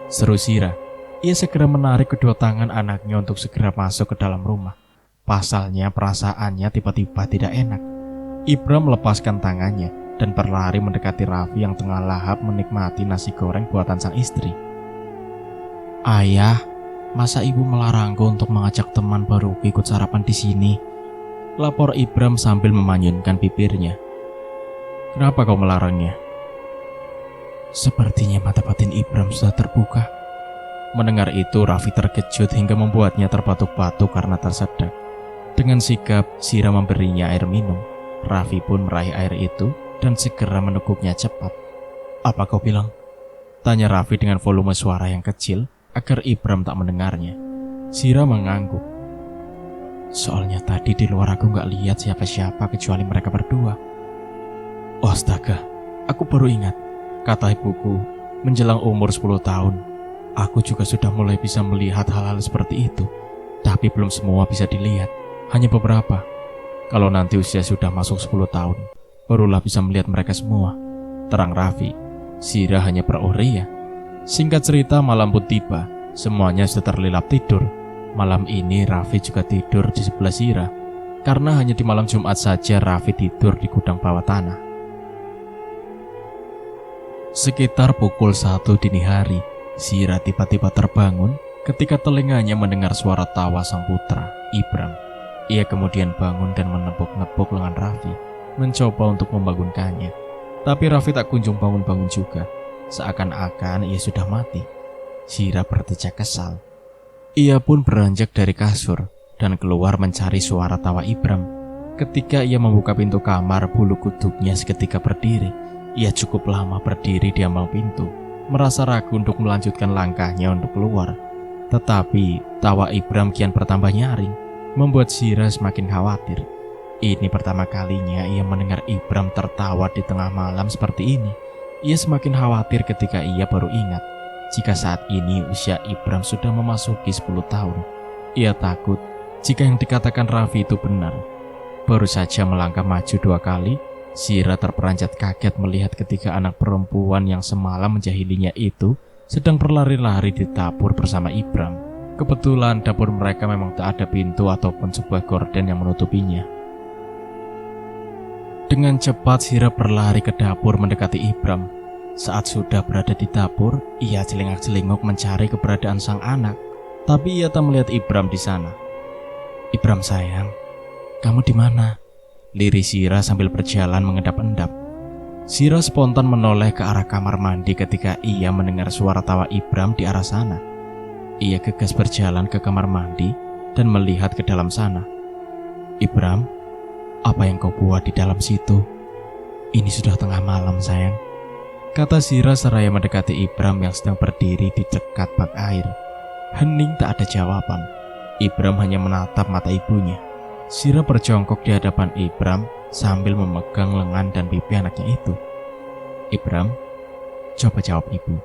seru Zira. Ia segera menarik kedua tangan anaknya untuk segera masuk ke dalam rumah. Pasalnya perasaannya tiba-tiba tidak enak. Ibram melepaskan tangannya dan berlari mendekati Raffi yang tengah lahap menikmati nasi goreng buatan sang istri. Ayah, masa ibu melarangku untuk mengajak teman baruku ikut sarapan di sini? Lapor Ibram sambil memanyunkan bibirnya. Kenapa kau melarangnya? Sepertinya mata batin Ibram sudah terbuka. Mendengar itu, Raffi terkejut hingga membuatnya terbatuk-batuk karena tersedak. Dengan sigap, Sira memberinya air minum. Raffi pun meraih air itu dan segera meneguknya cepat. "Apa kau bilang?" tanya Raffi dengan volume suara yang kecil agar Ibram tak mendengarnya. Sira mengangguk. "Soalnya tadi di luar aku gak lihat siapa-siapa kecuali mereka berdua." "Oh astaga, aku baru ingat," kata ibuku. "Menjelang umur 10 tahun, aku juga sudah mulai bisa melihat hal-hal seperti itu. Tapi belum semua bisa dilihat, hanya beberapa. Kalau nanti usia sudah masuk 10 tahun, barulah bisa melihat mereka semua," terang Raffi. Sira hanya beroria. Singkat cerita, malam pun tiba. Semuanya sudah terlelap tidur. Malam ini Raffi juga tidur di sebelah Sira, karena hanya di malam Jumat saja Raffi tidur di gudang bawah tanah. Sekitar pukul 1 dini hari, Sira tiba-tiba terbangun ketika telinganya mendengar suara tawa sang putra, Ibram. Ia kemudian bangun dan menepuk-nepuk lengan Raffi, mencoba untuk membangunkannya. Tapi Raffi tak kunjung bangun-bangun juga, seakan-akan ia sudah mati. Sira berdecak kesal. Ia pun beranjak dari kasur dan keluar mencari suara tawa Ibram. Ketika ia membuka pintu kamar, bulu kuduknya seketika berdiri. Ia cukup lama berdiri di ambang pintu, merasa ragu untuk melanjutkan langkahnya untuk keluar. Tetapi tawa Ibram kian bertambah nyaring, membuat Sira semakin khawatir. Ini pertama kalinya ia mendengar Ibram tertawa di tengah malam seperti ini. Ia semakin khawatir ketika ia baru ingat jika saat ini usia Ibram sudah memasuki 10 tahun. Ia takut jika yang dikatakan Raffi itu benar. Baru saja melangkah maju 2 kali, Sira terperanjat kaget melihat ketika anak perempuan yang semalam menjahilinya itu sedang berlari-lari di dapur bersama Ibram. Kebetulan dapur mereka memang tak ada pintu ataupun sebuah gorden yang menutupinya. Dengan cepat Sira berlari ke dapur mendekati Ibram. Saat sudah berada di dapur, ia celingak-celinguk mencari keberadaan sang anak. Tapi ia tak melihat Ibram di sana. "Ibram sayang, kamu di mana?" lirih Sira sambil berjalan mengendap-endap. Sira spontan menoleh ke arah kamar mandi ketika ia mendengar suara tawa Ibram di arah sana. Ia gegas berjalan ke kamar mandi dan melihat ke dalam sana. "Ibram, apa yang kau buat di dalam situ? Ini sudah tengah malam sayang," kata Sira seraya mendekati Ibram yang sedang berdiri di dekat bak air. Hening tak ada jawaban. Ibram hanya menatap mata ibunya. Sira berjongkok di hadapan Ibram sambil memegang lengan dan pipi anaknya itu. "Ibram, coba jawab ibu.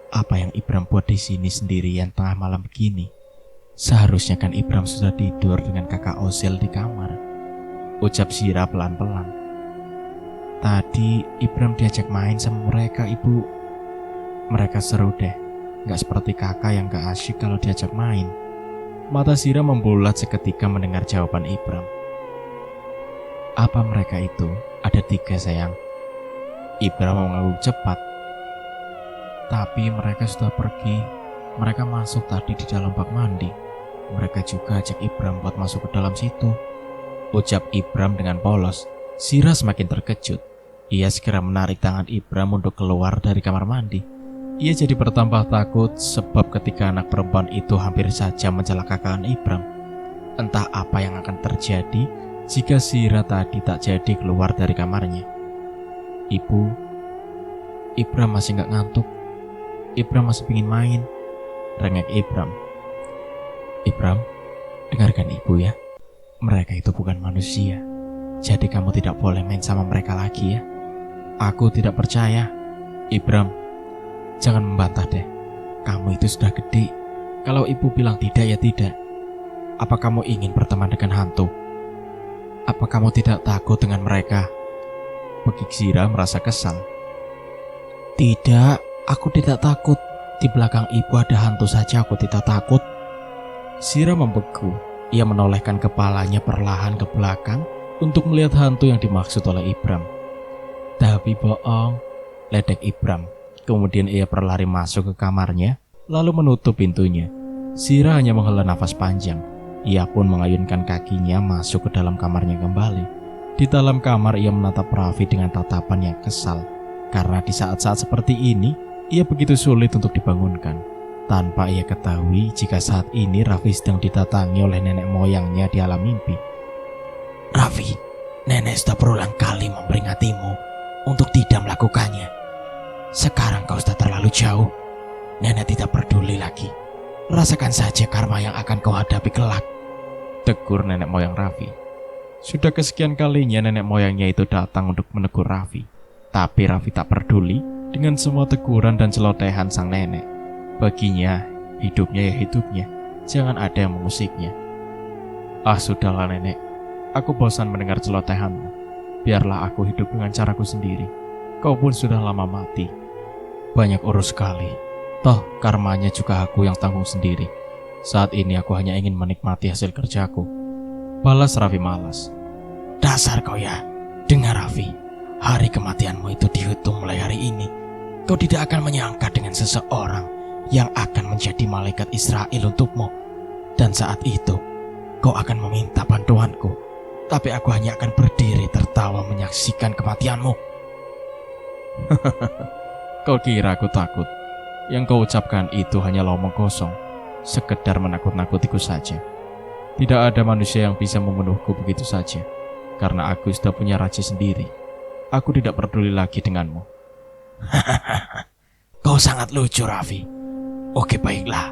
Apa yang Ibram buat di sini sendirian tengah malam begini? Seharusnya kan Ibram sudah tidur dengan kakak Ozel di kamar," ucap Sira pelan-pelan. "Tadi Ibram diajak main sama mereka, ibu. Mereka seru deh, gak seperti kakak yang gak asyik kalau diajak main." Mata Sira membulat seketika mendengar jawaban Ibram. "Apa mereka itu? Ada 3 sayang." Ibram mengangguk cepat. "Tapi mereka sudah pergi. Mereka masuk tadi di dalam bak mandi. Mereka juga ajak Ibram buat masuk ke dalam situ," ucap Ibram dengan polos. Sira semakin terkejut. Ia segera menarik tangan Ibram untuk keluar dari kamar mandi. Ia jadi bertambah takut sebab ketika anak perempuan itu hampir saja mencelakakan Ibram. Entah apa yang akan terjadi jika Sira tadi tak jadi keluar dari kamarnya. "Ibu, Ibram masih gak ngantuk. Ibram masih pingin main," rengek Ibram. "Ibram, dengarkan ibu ya. Mereka itu bukan manusia. Jadi kamu tidak boleh main sama mereka lagi ya." "Aku tidak percaya." "Ibram, jangan membantah deh. Kamu itu sudah gede. Kalau ibu bilang tidak ya tidak. Apa kamu ingin berteman dengan hantu? Apa kamu tidak takut dengan mereka?" Begik Sira merasa kesal. "Tidak, aku tidak takut. Di belakang ibu ada hantu saja aku tidak takut." Sira membeku. Ia menolehkan kepalanya perlahan ke belakang untuk melihat hantu yang dimaksud oleh Ibram. "Tapi bohong," ledek Ibram. Kemudian ia berlari masuk ke kamarnya, lalu menutup pintunya. Sira hanya menghela nafas panjang. Ia pun mengayunkan kakinya masuk ke dalam kamarnya kembali. Di dalam kamar ia menatap Raffi dengan tatapan yang kesal. Karena di saat-saat seperti ini, ia begitu sulit untuk dibangunkan. tanpa ia ketahui jika saat ini Raffi sedang didatangi oleh nenek moyangnya di alam mimpi. Raffi, nenek sudah berulang kali memperingatimu untuk tidak melakukannya. Sekarang kau sudah terlalu jauh. Nenek tidak peduli lagi. Rasakan saja karma yang akan kau hadapi kelak, tegur nenek moyang Raffi. Sudah kesekian kalinya nenek moyangnya itu datang untuk menegur Raffi. Tapi Raffi tak peduli dengan semua teguran dan celotehan sang nenek. Baginya, hidupnya ya hidupnya, jangan ada yang mengusiknya. Ah sudahlah nenek, aku bosan mendengar celotehanmu. Biarlah aku hidup dengan caraku sendiri. Kau pun sudah lama mati. Banyak urus sekali. Toh karmanya juga aku yang tanggung sendiri. Saat ini aku hanya ingin menikmati hasil kerjaku. Balas Raffi malas. Dasar kau ya. Dengar Raffi, hari kematianmu itu dihitung mulai hari ini. Kau tidak akan menyangka dengan seseorang yang akan menjadi malaikat Israel untukmu. Dan saat itu, kau akan meminta bantuanku. Tapi aku hanya akan berdiri tertawa menyaksikan kematianmu. Kau kira aku takut? Yang kau ucapkan itu hanyalah omong kosong, sekedar menakut-nakutiku saja. Tidak ada manusia yang bisa membunuhku begitu saja, karena aku sudah punya raja sendiri. Aku tidak peduli lagi denganmu. Kau sangat lucu, Raffi. Oke, baiklah.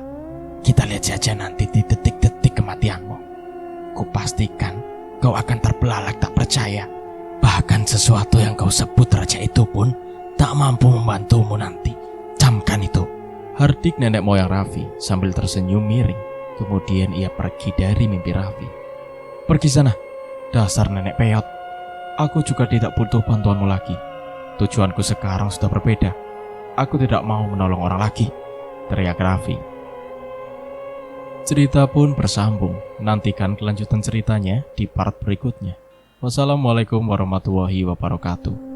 Kita lihat saja nanti di detik-detik kematianmu. Kupastikan kau akan terbelalak tak percaya. Bahkan sesuatu yang kau sebut raja itu pun tak mampu membantumu nanti. Camkan itu. Hardik nenek moyang Raffi sambil tersenyum miring. Kemudian ia pergi dari mimpi Raffi. Pergi sana, dasar nenek peyot. Aku juga tidak butuh bantuanmu lagi. Tujuanku sekarang sudah berbeda. Aku tidak mau menolong orang lagi, teriak Raffi. Cerita pun bersambung. Nantikan kelanjutan ceritanya di part berikutnya. Wassalamualaikum warahmatullahi wabarakatuh.